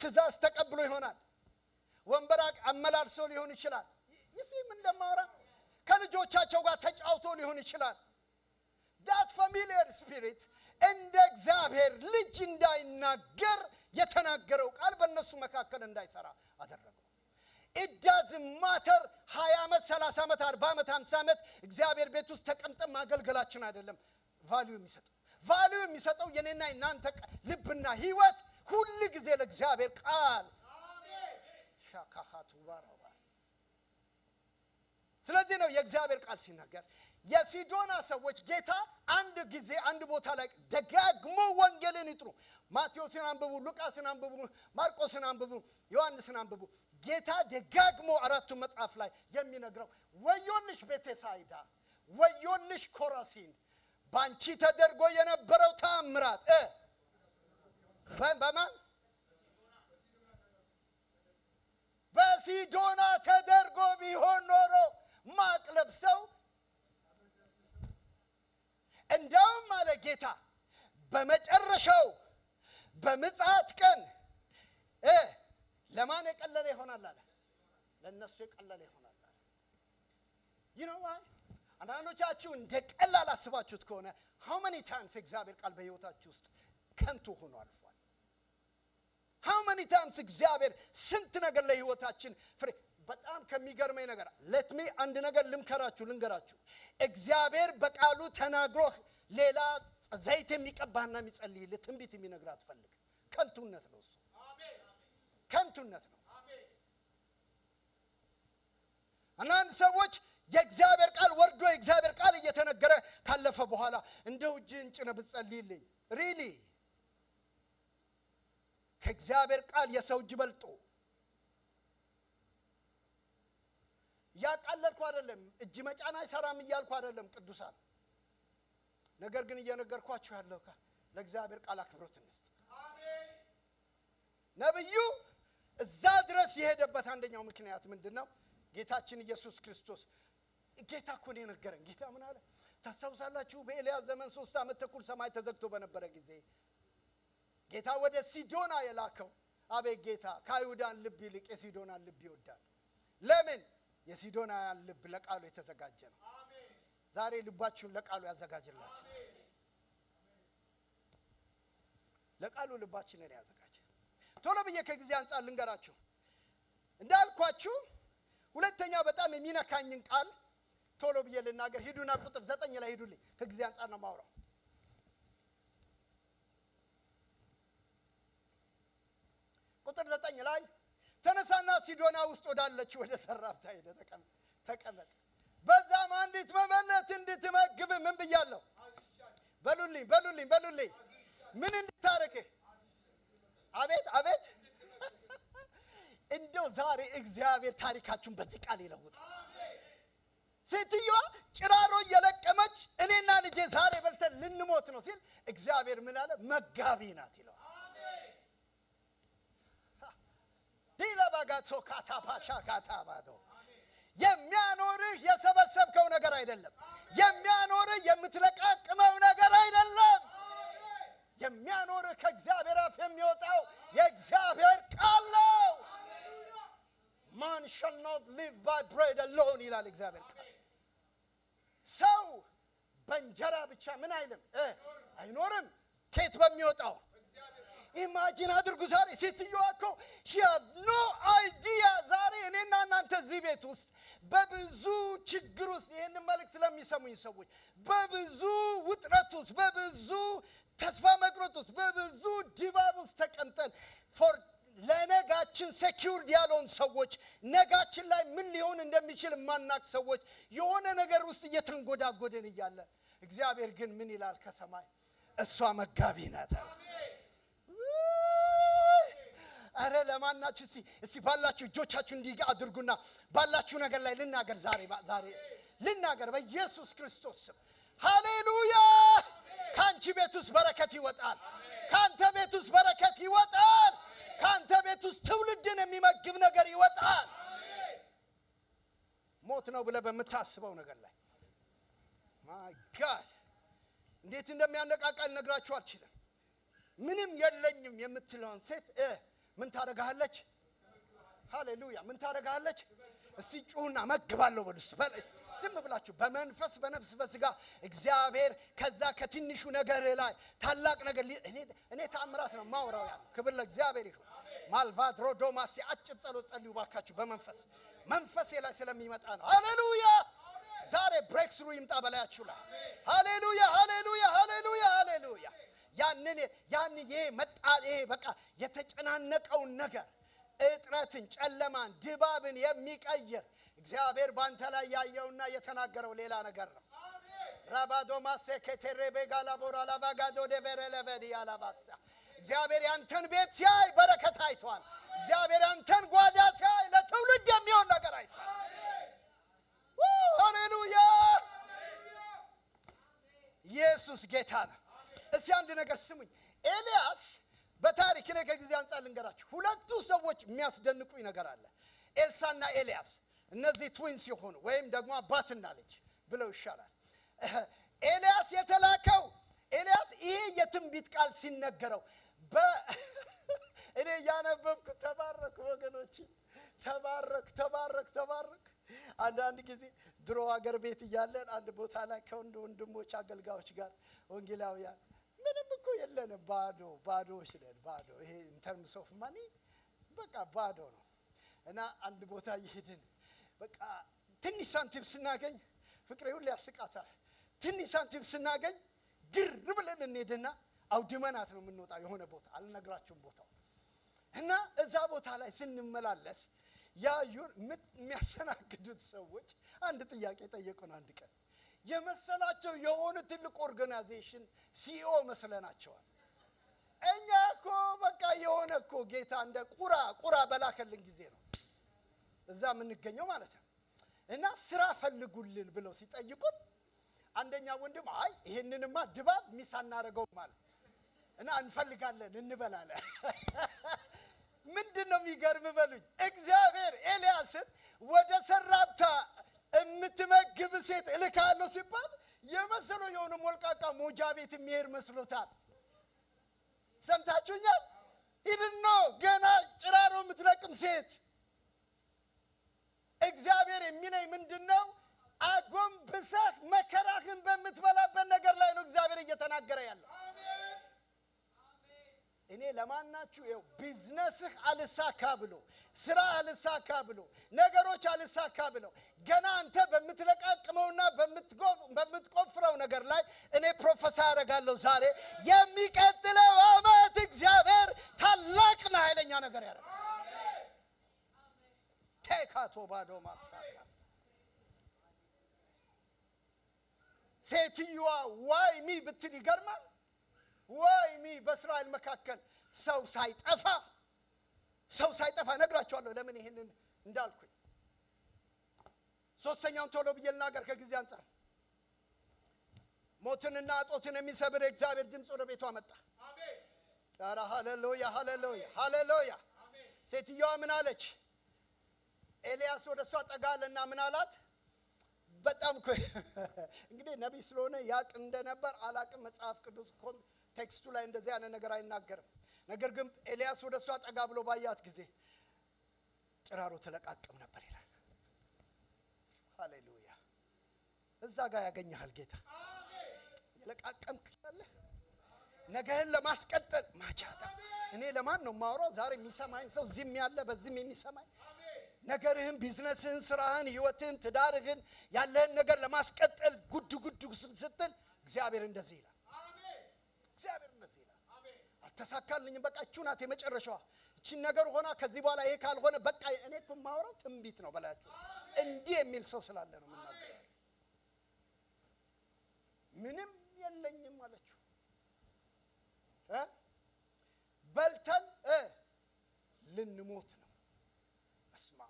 ትእዛዝ ተቀብሎ ይሆናል ወንበራቅ አመላልሶ ሊሆን ይችላል ይስም እንደማወራ ከልጆቻቸው ጋር ተጫውቶ ሊሆን ይችላል that familiar spirit እንደ እግዚአብሔር ልጅ እንዳይናገር የተናገረው ቃል በእነሱ መካከል እንዳይሰራ አደረገው it doesn't matter 20 ዓመት 30 ዓመት 40 ዓመት 50 ዓመት እግዚአብሔር ቤት ውስጥ ተቀምጠን ማገልገላችን አይደለም ቫልዩ የሚሰጠው የኔና እናንተ ልብና ህይወት ሁሉ ጊዜ ለእግዚአብሔር ቃል አሜን ሻካሃቱ ባራባስ ስለዚህ ነው የእግዚአብሔር ቃል ሲናገር የሲዶና ሰዎች ጌታ አንድ ጊዜ አንድ ቦታ ላይ ደጋግሞ ወንጌልን ይጥሩ ማቴዎስን አንብቡ ሉቃስን አንብቡ ማርቆስን አንብቡ ዮሐንስን አንብቡ ጌታ ደጋግሞ አራቱ መጽሐፍ ላይ የሚነግረው ወዮልሽ ቤተሳይዳ ወዮልሽ ኮራሲን ባንቺ ተደርጎ የነበረው ታምራት በማን በሲዶና ተደርጎ ቢሆን ኖሮ ማቅለብሰው እንደውም አለ ጌታ በመጨረሻው በምጽአት ቀን ለማን የቀለለ ይሆናል አለ ለነሱ የቀለለ ይሆናል አለ you know why አንዳንዶቻችሁ እንደ ቀላል አስባችሁት ከሆነ how many times እግዚአብሔር ቃል በሕይወታችሁ ውስጥ ከንቱ ሆኖ አልፏል? how many times እግዚአብሔር ስንት ነገር ለሕይወታችን ፍሬ በጣም ከሚገርመኝ ነገር ለትሜ አንድ ነገር ልንገራችሁ እግዚአብሔር በቃሉ ተናግሮህ ሌላ ዘይት የሚቀባና የሚጸልይልህ ትንቢት የሚነግር አትፈልግ ከንቱነት ነው እሱ ከንቱነት ነው አንዳንድ ሰዎች የእግዚአብሔር ቃል ወርዶ የእግዚአብሔር ቃል እየተነገረ ካለፈ በኋላ እንደው እጅን ጭነ ብትጸልይልኝ really ከእግዚአብሔር ቃል የሰው እጅ በልጦ ያቃለልኩ አይደለም እጅ መጫን አይሰራም እያልኩ አይደለም ቅዱሳን ነገር ግን እየነገርኳችሁ ያለው ለእግዚአብሔር ቃል አክብሮት እንስጥ አሜን ነብዩ እዛ ድረስ የሄደበት አንደኛው ምክንያት ምንድነው ጌታችን ኢየሱስ ክርስቶስ ጌታ እኮ ነው የነገረን ጌታ ምን አለ ታሳውሳላችሁ በኤልያስ ዘመን 3 ዓመት ተኩል ሰማይ ተዘግቶ በነበረ ጊዜ ጌታ ወደ ሲዶና የላከው አቤት ጌታ ከአይሁዳን ልብ ይልቅ የሲዶናን ልብ ይወዳል ለምን የሲዶናን ልብ ለቃሉ የተዘጋጀ ነው አሜን ዛሬ ልባችሁን ለቃሉ ያዘጋጅላችሁ አሜን ለቃሉ ልባችንን ያዘጋጅ ቶሎ ብዬ ከጊዜ አንፃር ልንገራችሁ እንዳልኳችሁ ሁለተኛ በጣም የሚነካኝን ቃል ቶሎ ብዬ ልናገር ሂዱና ቁጥር 9 ላይ ሂዱልኝ ከጊዜ አንፃር ነው ማውራው ቁጥር 9 ላይ ተነሳና ሲዶና ውስጥ ወዳለች ወደ ሰራፕታ ሄደ ተቀመጠ በዛም አንዲት መበለት እንድትመግብ ምን ብያለሁ በሉልኝ ምን እንድታረክ አቤት እንደው ዛሬ እግዚአብሔር ታሪካችሁን በዚህ ቃል ይለውጥ ሴትዮዋ ጭራሮ እየለቀመች እኔና ልጄ ዛሬ በልተን ልንሞት ነው ሲል እግዚአብሔር ምን አለ መጋቢ ናት ይላል አሜን ዲላባጋት ሶካታ ፓቻ ካታባዶ የሚያኖርህ የሰበሰብከው ነገር አይደለም የሚያኖርህ የምትለቃቅመው ነገር አይደለም የሚያኖርህ ከእግዚአብሔር አፍ የሚወጣው የእግዚአብሔር ቃል ነው man shall not live by bread alone ይላል እግዚአብሔር ቃል ሰው በእንጀራ ብቻ ምን አይኖርም ከየት በሚወጣው ኢማጂን አድርጉ ዛሬ ሴትዮዋ እኮ she have no idea ዛሬ እኔና እናንተ እዚህ ቤት ውስጥ በብዙ ችግር ውስጥ ይሄን መልእክት ለሚሰሙኝ ሰዎች በብዙ ውጥረት ውስጥ በብዙ ተስፋ መቁረጥ ውስጥ በብዙ ድባብ ውስጥ ተቀምጠን ለነጋችን ሴኩርድ ያልሆን ሰዎች ነጋችን ላይ ምን ሊሆን እንደሚችል ማናቅ ሰዎች የሆነ ነገር ውስጥ እየተንጎዳጎደን እያለ እግዚአብሔር ግን ምን ይላል ከሰማይ እሷ መጋቢ ናት አረ ለማናችሁ እስቲ ባላችሁ እጆቻችሁ እንዲጋ አድርጉና ባላችሁ ነገር ላይ ልናገር ዛሬ ልናገር በኢየሱስ ክርስቶስ ስም ሃሌሉያ ካንቺ ቤት ውስጥ በረከት ይወጣል ካንተ ቤት ውስጥ በረከት ይወጣል ካንተ ቤት ውስጥ ትውልድን የሚመግብ ነገር ይወጣል ሞት ነው ብለ በመታስበው ነገር ላይ ማይ ጋድ እንዴት እንደሚያነቃቃል ነግራችሁ አልችልም ምንም የለኝም የምትለውን ሴት ምን ታረጋለች ሃሌሉያ ምን ታረጋለች እስቲ ጩሁና መግባለሁ በሉስ ዝም ብላችሁ በመንፈስ በነፍስ በስጋ እግዚአብሔር ከዛ ከትንሹ ነገር ላይ ታላቅ ነገር እኔ ተአምራት ነው ማውራው ያለው ክብር ለእግዚአብሔር ይሁን ማልቫድ ሮዶማስ አጭር ጸሎት ጸልዩ ባካችሁ በመንፈስ ላይ ስለሚመጣ ነው ሃሌሉያ ዛሬ ብሬክ ስሩ ይምጣ በላያችሁ ላይ ሃሌሉያ ያን መጣ በቃ የተጨናነቀውን ነገር እጥረትን ጨለማን ድባብን የሚቀየር እግዚአብሔር ባንተ ላይ ያየውና የተናገረው ሌላ ነገር ነው ራባዶ ማሰከተሬቤ ጋላቦራ ላባጋዶ ደበረለበዲ ያላባሳ እግዚአብሔር ያንተን ቤት ሲያይ በረከት አይቷል እግዚአብሔር ያንተን ጓዳ ሲያይ ለትውልድ የሚሆን ነገር አይቷል ሃሌሉያ ኢየሱስ ጌታ ነው እስቲ አንድ ነገር ስሙኝ ኤልያስ በታሪክ ላይ ከጊዜ አንፃር ልንገራችሁ ሁለቱ ሰዎች የሚያስደንቁኝ ነገር አለ ኤልሳና ኤልያስ እነዚህ ትዊንስ የሆኑ ወይም ደግሞ አባትና ልጅ ብለው ይሻላል ኤልያስ የተላከው ኤልያስ ይሄ የትንቢት ቃል ሲነገረው እኔ ያነበብኩ ተባረክ ወገኖች ተባረክ አንዳንድ ጊዜ ድሮ ሀገር ቤት እያለን አንድ ቦታ ላይ ከወንድሞች አገልጋዮች ጋር ወንጌላውያን ምንም እኮ የለንም ባዶዎች ነን ባዶ ይሄ in terms of money በቃ ባዶ ነው እና አንድ ቦታ ይሄድን በቃ ትንሽ ሳንቲም ስናገኝ ፍቅሬ ሁሉ ያስቃታል ትንሽ ሳንቲም ስናገኝ ግር ብለን እንሄድና አውድመናት ነው የምንወጣው የሆነ ቦታ አልነግራችሁም ቦታው እና እዛ ቦታ ላይ ስንመላለስ ያዩን የሚያሰናግዱት ሰዎች አንድ ጥያቄ ጠየቁን አንድ ቀን የመሰላቸው የሆነ ትልቅ ኦርጋናይዜሽን ሲኦ መስለናቸዋል እኛ እኮ በቃ የሆነ እኮ ጌታ እንደ ቁራ በላከልን ጊዜ ነው እዛ የምንገኘው ማለት ነው እና ስራ ፈልጉልን ብለው ሲጠይቁን አንደኛ ወንድም አይ ይሄንንማ ድባብ ሚስ አናረገው ማለት እና እንፈልጋለን እንበላለን ምንድነው የሚገርም በሉኝ እግዚአብሔር ኤልያስን ወደ ሰራብታ እምትመግብ ሴት እልካለሁ ሲባል የመሰለው የሆነ ሞልቃቃ ሞጃ ቤት የሚሄድ መስሎታል ሰምታችሁኛል ይድኖ ገና ጭራሮ የምትለቅም ሴት እግዚአብሔር የሚነኝ ምንድነው አጎንብሰህ መከራህን በምትበላበት ነገር ላይ ነው እግዚአብሔር እየተናገረ ያለው እኔ ለማናችሁ ይው ቢዝነስህ አልሳካ ብሎ ስራ አልሳካ ብሎ ነገሮች አልሳካ ብሎ ገና አንተ በምትለቃቅመውና በምትቆፍረው ነገር ላይ እኔ ፕሮፌሰር አደርጋለሁ ዛሬ የሚቀጥለው አመት እግዚአብሔር ታላቅና ኃይለኛ ነገር ያደርጋል አሜን ተካቶ ባዶ ማሳካ ሴትየዋ ዋይ ሚ ብትል ይገርማል ዋይ ሚ በእስራኤል መካከል ሰው ሳይጠፋ ነግራቸዋለሁ ለምን ይሄንን እንዳልኩኝ ሶስተኛውን ቶሎ ብዬ ልናገር ከጊዜ አንፃር ሞትንና ጦትን የሚሰብር እግዚአብሔር ድምጽ ወደ ቤቷ መጣ አሜን ዳራ ሃሌሉያ ሃሌሉያ ሃሌሉያ አሜን ሴትየዋ ምን አለች ኤልያስ ወደሷ ጠጋለና ምን አላት በጣም እንግዲህ ነብይ ስለሆነ ያቅ እንደነበር አላቅም መጽሐፍ ቅዱስ ቴክስቱ ላይ እንደዚህ ያለ ነገር አይናገርም ነገር ግን ኤልያስ ወደሷ ጠጋ ብሎ ባያት ጊዜ ጭራሮ ተለቃቀም ነበር ይላል ሃሌሉያ እዛ ጋር ያገኛል ጌታ አሜን የለቃቀምክ ያለ ነገህን ለማስቀጠል ማቻታ እኔ ለማን ነው ማውራው ዛሬ የሚሰማኝ ሰው ዝም ያለ በዝም የሚሰማኝ ነገርህን ቢዝነስህን ስራህን ህይወትህን ትዳርህን ያለህን ነገር ለማስቀጠል ጉድ ስትል እግዚአብሔር እንደዚህ ይላል አሜን እግዚአብሔር እንደዚህ ይላል አሜን አልተሳካልኝም በቃ ቹናት የመጨረሻዋ እቺ ነገር ሆና ከዚህ በኋላ ይሄ ካልሆነ በቃ እኔ እኮ ማውራው ትንቢት ነው በላችሁ እንዲህ የሚል ሰው ስላለ ነው የምናገረው ምንም የለኝም አለችው በልተን ልንሞት ነው እስማ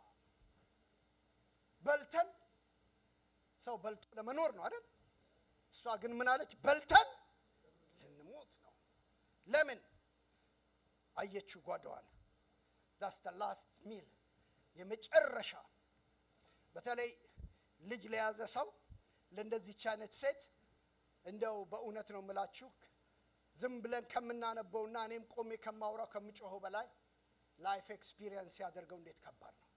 በልተን ሰው በልቶ ለመኖር ነው አይደል እሷ ግን ምን አለች በልተን ልንሞት ነው ለምን አየችው ጓዳዋን that's the last meal የመጨረሻ በተለይ ልጅ ለያዘ ሰው ለእንደዚህ ቻነት ሴት እንደው በእውነት ነው የምላችሁ ዝም ብለን ከምናነበውና እኔም ቆሜ ከማውራው ከምጮኸው በላይ ላይፍ ኤክስፒሪየንስ ያደርገው እንዴት ከባድ ነው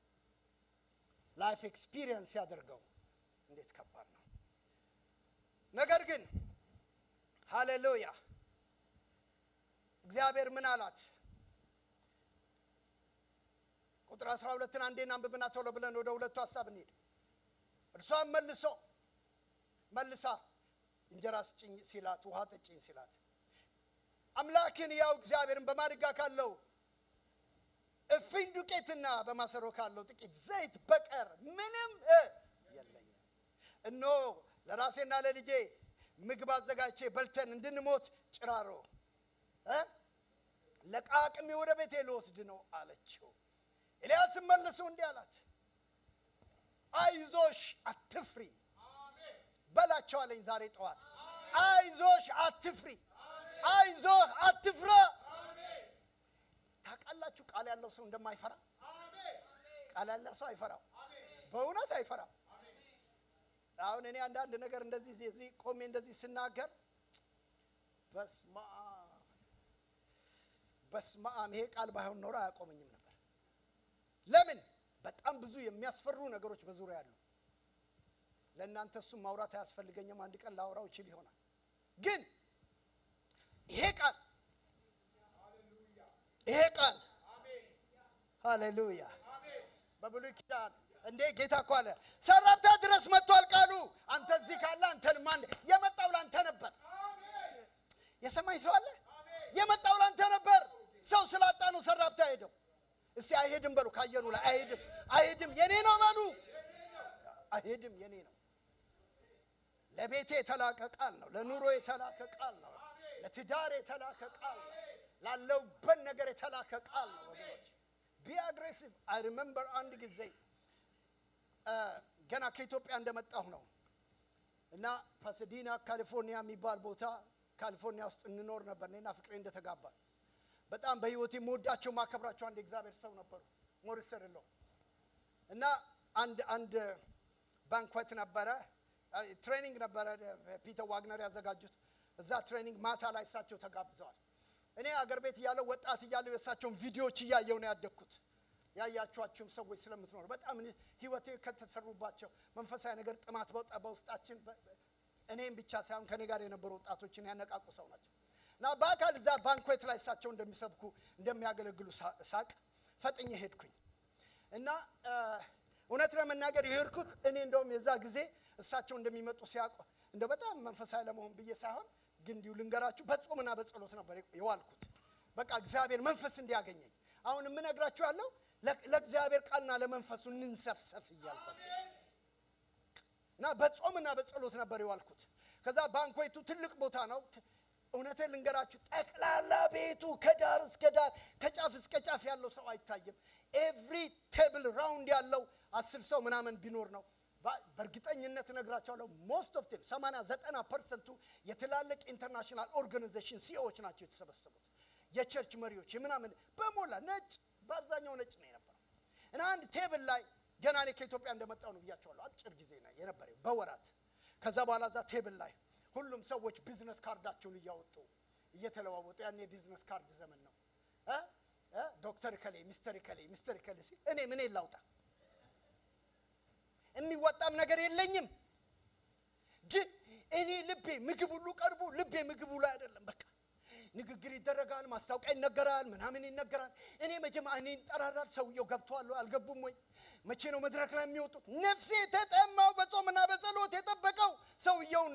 ላይፍ ኤክስፒሪየንስ ያደርገው እንዴት ከባድ ነው ነገር ግን ሃሌሉያ እግዚአብሔር ምን አላት ቁጥር 12 አንዴና አንብብና ቶሎ ብለን ወደ ሁለቱ ሐሳብ እንሂድ እርሷም መልሳ እንጀራ ስጭኝ ሲላት ውሃ ጠጪኝ ሲላት አምላክን ያው እግዚአብሔርን በማድጋ ካለው እፍኝ ዱቄትና በማሰሮ ካለው ጥቂት ዘይት በቀር ምንም የለኝም እኖ ለራሴና ለልጄ ምግብ አዘጋጅቼ በልተን እንድንሞት ጭራሮ ለቃቅሜ ወደ ቤቴ ልወስድ ነው አለችው ኤልያስም መልሶ እንዲህ አላት አይዞሽ አትፍሪ አሜን በላቸው አለኝ ዛሬ ጠዋት አይዞሽ አትፍሪ አይዞህ አትፍራ አሜን ታውቃላችሁ ቃል ያለው ሰው እንደማይፈራ አሜን ቃል ያለው ሰው አይፈራም አሜን በእውነት አይፈራም አሜን አሁን እኔ አንዳንድ ነገር እንደዚህ እዚህ ቆሜ እንደዚህ ስናገር በስማ ይሄ ቃል ባይሆን ኖር አያቆመኝም ነበር ለምን በጣም ብዙ የሚያስፈሩ ነገሮች በዙሪያ አሉ። ለእናንተ እሱም ማውራት አያስፈልገኝም። አንድ ቀን ላወራው ይችል ይሆናል። ግን ይሄ ቃል ሃሌሉያ በብሉይ ኪዳን እንዴ ጌታ እኮ አለ ሰራብታ ድረስ መጥቷል ቃሉ። አንተ እዚህ ካለ አንተን ማን የመጣው ላንተ ነበር። የሰማኝ ሰው አለ? የመጣው ላንተ ነበር። ሰው ስላጣ ነው ሰራብታ ሄደው። እስቲ አይሄድም በሉ። ካየኑ ላይ አይሄድም የኔ ነው በሉ። አይሄድም የኔ ነው። ለቤቴ የተላከ ቃል ነው። ለኑሮ የተላከ ቃል ነው። ለትዳር የተላከ ቃል ነው። ላለውበት ነገር የተላከ ቃል ነው። ወገኖች ቢ አግሬሲቭ። አይ ሪሜምበር አንድ ጊዜ ገና ከኢትዮጵያ እንደመጣሁ ነው እና ፓሳዲና ካሊፎርኒያ የሚባል ቦታ ካሊፎርኒያ ውስጥ እንኖር ነበር። እኔና ፍቅሬ እንደተጋባን በጣም በህይወቴ የምወዳቸው ማከብራቸው አንድ እግዚአብሔር ሰው ነበሩ። ሞሪስ ሰድሎ እና አንድ ባንኳት ነበረ፣ ትሬኒንግ ነበረ ፒተር ዋግነር ያዘጋጁት። እዛ ትሬኒንግ ማታ ላይ እሳቸው ተጋብዘዋል። እኔ አገር ቤት እያለሁ ወጣት እያለሁ የእሳቸውን ቪዲዮዎች እያየሁ ነው ያደግኩት። ያያችኋቸውም ሰዎች ስለምትኖር በጣም ህይወቴ ከተሰሩባቸው መንፈሳዊ ነገር ጥማት በውስጣችን እኔም ብቻ ሳይሆን ከኔ ጋር የነበሩ ወጣቶችን ያነቃቁ ሰው ናቸው። እና በአካል እዛ ባንኮት ላይ እሳቸው እንደሚሰብኩ እንደሚያገለግሉ ሳቅ ፈጥኜ ሄድኩኝ። እና እውነት ለመናገር የሄድኩት እኔ እንደውም የዛ ጊዜ እሳቸው እንደሚመጡ ሲያውቁ እንደ በጣም መንፈሳዊ ለመሆን ብዬ ሳይሆን ግን እንዲሁ ልንገራችሁ በጾምና በጸሎት ነበር የዋልኩት። በቃ እግዚአብሔር መንፈስ እንዲያገኘኝ አሁን የምነግራችሁ ያለው ለእግዚአብሔር ቃልና ለመንፈሱ እንንሰፍሰፍ እያልኩት እና በጾምና በጸሎት ነበር የዋልኩት። ከዛ ባንኮቱ ትልቅ ቦታ ነው። እውነቴን ልንገራችሁ ጠቅላላ ቤቱ ከዳር እስከ ዳር ከጫፍ እስከ ጫፍ ያለው ሰው አይታይም። ኤቭሪ ቴብል ራውንድ ያለው 10 ሰው ምናምን ቢኖር ነው። በእርግጠኝነት እነግራቸዋለሁ ሞስት ኦፍ ቴም 80-90% የትላልቅ ኢንተርናሽናል ኦርጋናይዜሽን ሲኦዎች ናቸው የተሰበሰቡት። የቸርች መሪዎች ምናምን በሞላ ነጭ፣ በአብዛኛው ነጭ ነው የነበረው። እና አንድ ቴብል ላይ ገና እኔ ከኢትዮጵያ እንደመጣሁ ነው ብያቸዋለሁ። አጭር ጊዜ ነው የነበረው በወራት። ከዛ በኋላ እዛ ቴብል ላይ ሁሉም ሰዎች ቢዝነስ ካርዳቸውን እያወጡ እየተለዋወጡ ያን የቢዝነስ ካርድ ዘመን ነው። ዶክተር ከሌ ሚስተር ከሌ ሲል እኔ ምን ላውጣ? የሚወጣም ነገር የለኝም። ግን እኔ ልቤ ምግብ ሁሉ ቀርቦ ልቤ ምግብ ሁሉ አይደለም። በቃ ንግግር ይደረጋል፣ ማስታወቂያ ይነገራል፣ ምናምን ይነገራል። እኔ መጀመሪያ እኔ እንጠራራል። ሰውየው ገብቷል አልገቡም ወይ? መቼ ነው መድረክ ላይ የሚወጡት? ነፍሴ ተጠማው በጾምና በጸሎት የጠበቀው ሰውየውን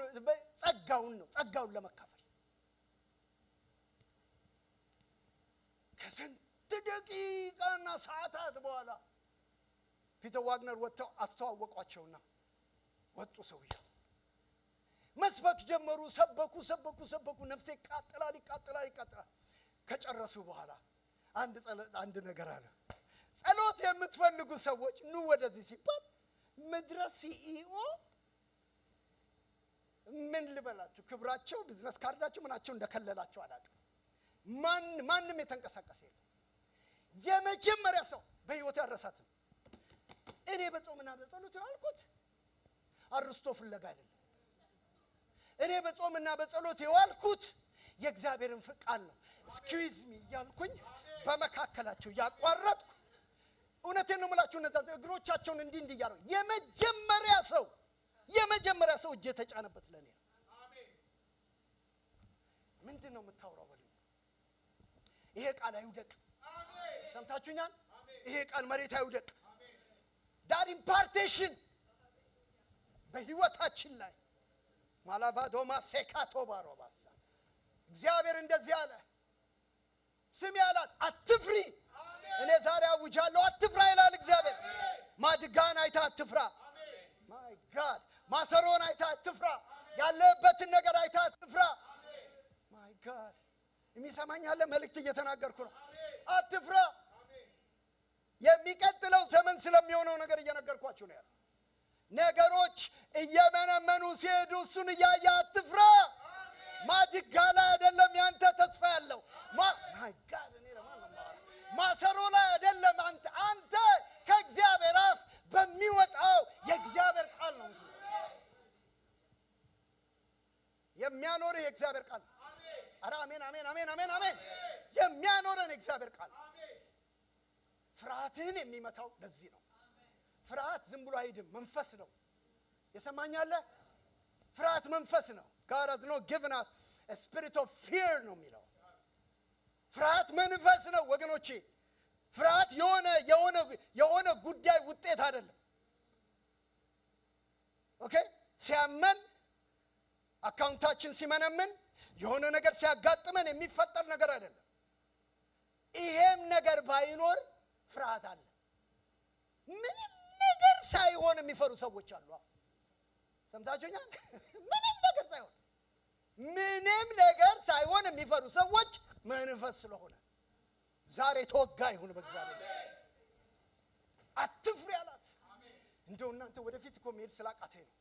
ጸጋውን ነው፣ ጸጋውን ለመካፈል። ከስንት ደቂቃና ሰዓታት በኋላ ፒተር ዋግነር ወጥተው አስተዋወቋቸውና ወጡ። ሰውየው መስበክ ጀመሩ። ሰበኩ። ነፍሴ ይቃጠላል። ከጨረሱ በኋላ አንድ ነገር አለ። ጸሎት የምትፈልጉ ሰዎች ኑ ወደዚህ ሲባል ምድረ ሲኢኦ ምን ልበላችሁ፣ ክብራቸው ቢዝነስ ካርዳቸው ምናቸው እንደከለላቸው አላውቅም። ማንም የተንቀሳቀሰ የለም። የመጀመሪያ ሰው በህይወት ያረሳትም እኔ በጾምና በጸሎት የዋልኩት አርስቶ ፍለጋ አይደለም። እኔ በጾምና በጸሎት የዋልኩት የእግዚአብሔርን ቃል ነው። ኤክስኪዩዝ ሚ እያልኩኝ በመካከላቸው ያቋረጥኩ። እውነቴን ነው የምላችሁ እነዛ እግሮቻቸውን እንዲህ እያደረጉ የመጀመሪያ ሰው እጅ የተጫነበት ለኔ ነው። አሜን። ምንድን ነው የምታወራው? በሉ ይሄ ቃል አይውደቅ። አሜን። ሰምታችሁኛል? ይሄ ቃል መሬት አይውደቅ። ዳር ኢምፓርቴሽን በህይወታችን ላይ ማላቫዶማ ሴካቶ ባሮባሳ እግዚአብሔር እንደዚህ አለ። ስም ያላት አትፍሪ። እኔ ዛሬ አውጃለሁ አትፍራ ይላል እግዚአብሔር። ማድጋን አይታ አትፍራ። ማይ ጋድ ማሰሮን አይታ አትፍራ። ያለበትን ነገር አይታ አትፍራ። ማይ ጋድ የሚሰማኝ አለ። መልእክት እየተናገርኩ ነው። አትፍራ። የሚቀጥለው ዘመን ስለሚሆነው ነገር እየነገርኳችሁ ነው ያለው። ነገሮች እየመነመኑ ሲሄዱ እሱን እያየ አትፍራ። ማድጋ ላይ አይደለም ያንተ ተስፋ ያለው። ማይ ጋድ እኔ ማሰሮ ላይ አይደለም። አንተ ከእግዚአብሔር አፍ በሚወጣው የእግዚአብሔር ቃል ነው የሚያኖር የእግዚአብሔር ቃል። ኧረ አሜን። የሚያኖረን የእግዚአብሔር ቃል ፍርሃትህን የሚመታው ለዚህ ነው። ፍርሃት ዝም ብሎ አይሄድም፣ መንፈስ ነው። የሰማኛለ? ፍርሃት መንፈስ ነው። God has not given us a spirit of fear ነው የሚለው። ፍርሃት መንፈስ ነው ወገኖቼ። ፍርሃት የሆነ ጉዳይ ውጤት አይደለም። ኦኬ? ሲያመን አካውንታችን ሲመነምን የሆነ ነገር ሲያጋጥመን የሚፈጠር ነገር አይደለም። ይሄም ነገር ባይኖር ፍርሃት አለ። ምንም ነገር ሳይሆን የሚፈሩ ሰዎች አሉ። ሰምታችሁኛል? ምንም ነገር ሳይሆን የሚፈሩ ሰዎች መንፈስ ስለሆነ ዛሬ ተወጋ ይሁን በእግዚአብሔር። አትፍሪ አላት። እንደው እናንተ ወደፊት እኮ መሄድ ስላቃተኝ ነው።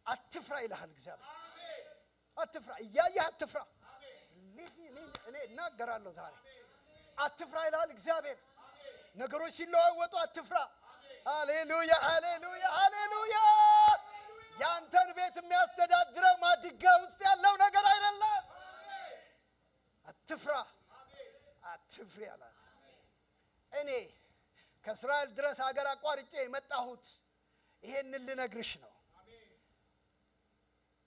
አትፍራ ይልሃል እግዚአብሔር። አትፍራ፣ እያየህ አትፍራ። እኔ እናገራለሁ ዛሬ። አትፍራ ይልሃል እግዚአብሔር። ነገሮች ሲለዋወጡ አትፍራ። ሃሌሉያ ሃሌሉያ ሃሌሉያ። ያንተን ቤት የሚያስተዳድረው ማድጋ ውስጥ ያለው ነገር አይደለም። አትፍራ አትፍሪ አላት። እኔ ከእስራኤል ድረስ ሀገር አቋርጬ የመጣሁት ይሄንን ልነግርሽ ነው።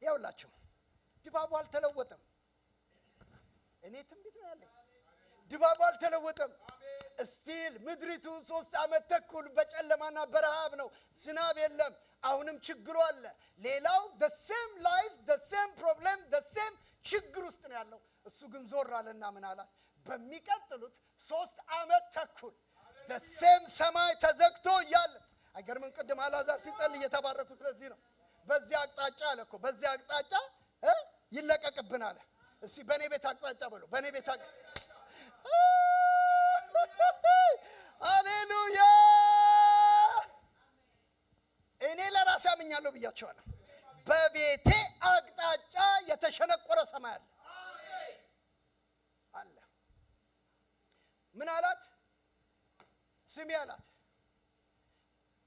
ይኸውላችሁ ድባቡ አልተለወጠም። እኔ ትንቢት ነው ያለኝ። ድባቡ አልተለወጠም። እስቲል ምድሪቱ 3 ዓመት ተኩል በጨለማና በረሃብ ነው። ዝናብ የለም። አሁንም ችግሩ አለ። ሌላው the same life, the same problem, the same ችግር ውስጥ ነው ያለው። እሱ ግን ዞር አለና ምን አላት? በሚቀጥሉት 3 ዓመት ተኩል the same ሰማይ ተዘግቶ እያለ አይገርምም? ቅድም አልዓዛር ሲጸልይ የተባረኩት ለዚህ ነው። በዚህ አቅጣጫ አለ እኮ በዚህ አቅጣጫ ይለቀቅብን አለ። እስቲ በኔ ቤት አቅጣጫ በሉ። በኔ ቤት ሃሌሉያ። እኔ ለራሴ አምኛለሁ ብያቸዋለሁ። በቤቴ አቅጣጫ የተሸነቆረ ሰማይ አለ አለ። ምን አላት? ስሚ አላት።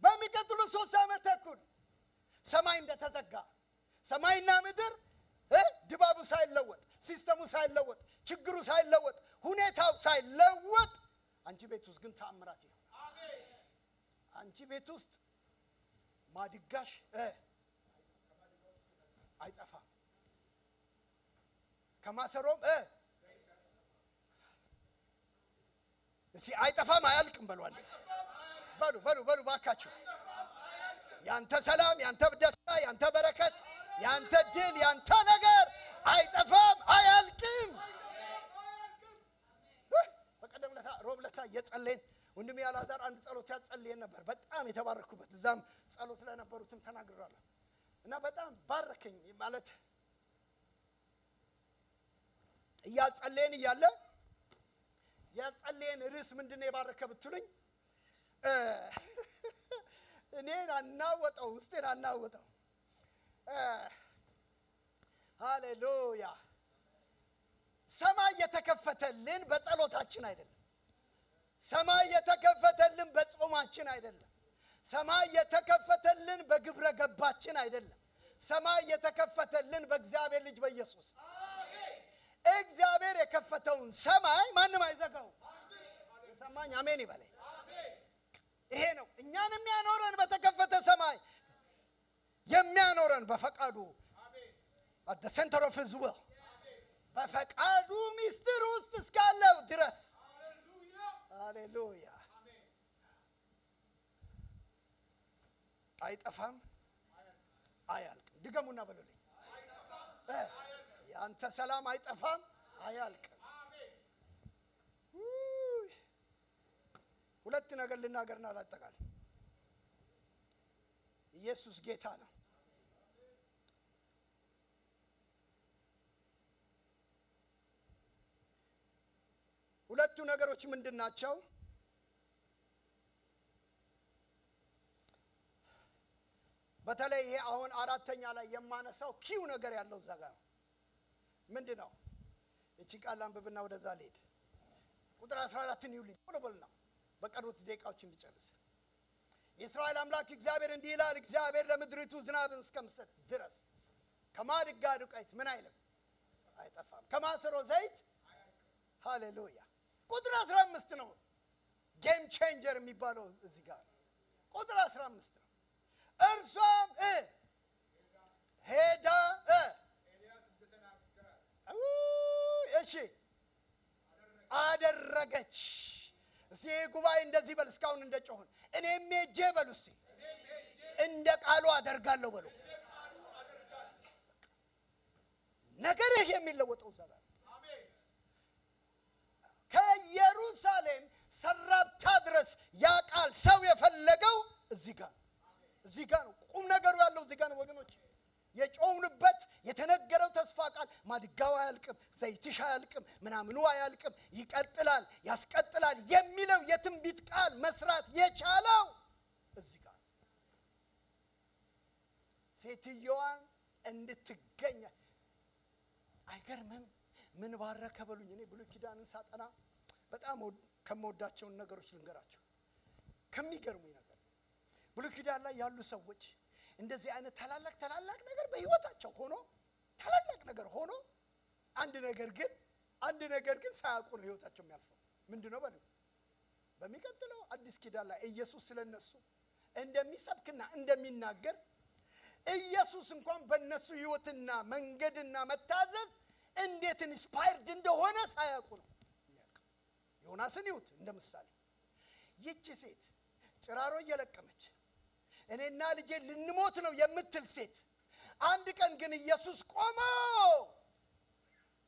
በሚቀጥሉት 3 ዓመት ተኩል ሰማይ እንደተዘጋ፣ ሰማይና ምድር ድባቡ ሳይለወጥ፣ ሲስተሙ ሳይለወጥ፣ ችግሩ ሳይለወጥ፣ ሁኔታው ሳይለወጥ አንቺ ቤት ውስጥ ግን ተአምራት ይሁን። አንቺ ቤት ውስጥ ማድጋሽ አይጠፋም፣ ከማሰሮም እሺ አይጠፋም፣ አያልቅም በሏል። በሉ ባካችሁ። ያንተ ሰላም፣ ያንተ ደስታ፣ ያንተ በረከት፣ ያንተ ድል፣ ያንተ ነገር አይጠፋም፣ አያልቅም። በቀደም ለታ ሮብ ለታ እየጸለይን ወንድሜ አልዓዛር አንድ ጸሎት ያጸልየን ነበር። በጣም የተባረኩበት እዛም ጸሎት ለነበሩትም ተናግሬያለሁ እና በጣም ባረከኝ። ማለት እያጸለይን እያለ ያጸለየን ርዕስ ምንድነው የባረከ ብትሉኝ እኔን አናወጣው፣ ውስጤን አናወጣው። ሃሌሉያ። ሰማይ የተከፈተልን በጸሎታችን አይደለም። ሰማይ የተከፈተልን በጾማችን አይደለም። ሰማይ የተከፈተልን በግብረ ገባችን አይደለም። ሰማይ የተከፈተልን በእግዚአብሔር ልጅ በኢየሱስ። እግዚአብሔር የከፈተውን ሰማይ ማንም አይዘጋው። የሰማኝ አሜን ይበለኝ። ይሄ ነው እኛን የሚያኖረን፣ በተከፈተ ሰማይ የሚያኖረን በፈቃዱ at the center of his will በፈቃዱ ሚስጥር ውስጥ እስካለው ድረስ። ሃሌሉያ። አይጠፋም፣ አያልቅም። ድገሙና በሉልኝ። ያንተ ሰላም አይጠፋም፣ አያልቅም። ሁለት ነገር ልናገርና ላጠቃል። ኢየሱስ ጌታ ነው። ሁለቱ ነገሮች ምንድናቸው? በተለይ ይሄ አሁን አራተኛ ላይ የማነሳው ኪው ነገር ያለው ዘጋ ነው። ምንድነው? እቺ ቃል አንብብና ወደዛ ልሄድ። ቁጥር 14ን ይውልኝ ብሎና በቀሩት ደቂቃዎች እንዲጨርስ። የእስራኤል አምላክ እግዚአብሔር እንዲህ ይላል፣ እግዚአብሔር ለምድሪቱ ዝናብን እስከምሰጥ ድረስ ከማድጋ ዱቄት ምን አይልም፣ አይጠፋም፣ ከማሰሮ ዘይት። ሃሌሉያ። ቁጥር 15 ነው ጌም ቼንጀር የሚባለው እዚህ ጋር። ቁጥር 15 ነው። እርሷም ሄዳ እሺ አደረገች። እዚህ ጉባኤ እንደዚህ በል። እስካሁን እንደጮህን እኔም ሄጄ በሉ። እስኪ እንደ ቃሉ አደርጋለሁ በሉ። ነገርህ የሚለወጠው ዛሬ ከኢየሩሳሌም ሰራብታ ድረስ ያ ቃል ሰው የፈለገው እዚህ ጋር ነው። ቁም ነገሩ ያለው እዚህ ጋር ነው ወገኖች። የጮውንበት የተነገረው ተስፋ ቃል ማድጋው አያልቅም፣ ዘይትሽ አያልቅም፣ ምናምኑ አያልቅም፣ ይቀጥላል፣ ያስቀጥላል የሚለው የትንቢት ቃል መስራት የቻለው እዚህ ጋር ሴትዮዋን እንድትገኝ። አይገርምም? ምን ባረከ በሉኝ። እኔ ብሉይ ኪዳንን ሳጠና በጣም ከመወዳቸውን ነገሮች ልንገራቸው። ከሚገርሙኝ ነገር ብሉይ ኪዳን ላይ ያሉ ሰዎች እንደዚህ አይነት ታላላቅ ነገር በህይወታቸው ሆኖ ታላላቅ ነገር ሆኖ አንድ ነገር ግን ሳያውቁ ነው ህይወታቸው የሚያልፈው። ምንድነው በሉ? በሚቀጥለው አዲስ ኪዳን ላይ ኢየሱስ ስለነሱ እንደሚሰብክና እንደሚናገር ኢየሱስ እንኳን በእነሱ ህይወትና መንገድና መታዘዝ እንዴት ኢንስፓየርድ እንደሆነ ሳያውቁ ነው የሚያውቀው። ዮናስን ይሁት እንደምሳሌ። ይቺ ሴት ጭራሮ እየለቀመች እኔና ልጄ ልንሞት ነው የምትል ሴት አንድ ቀን ግን ኢየሱስ ቆሞ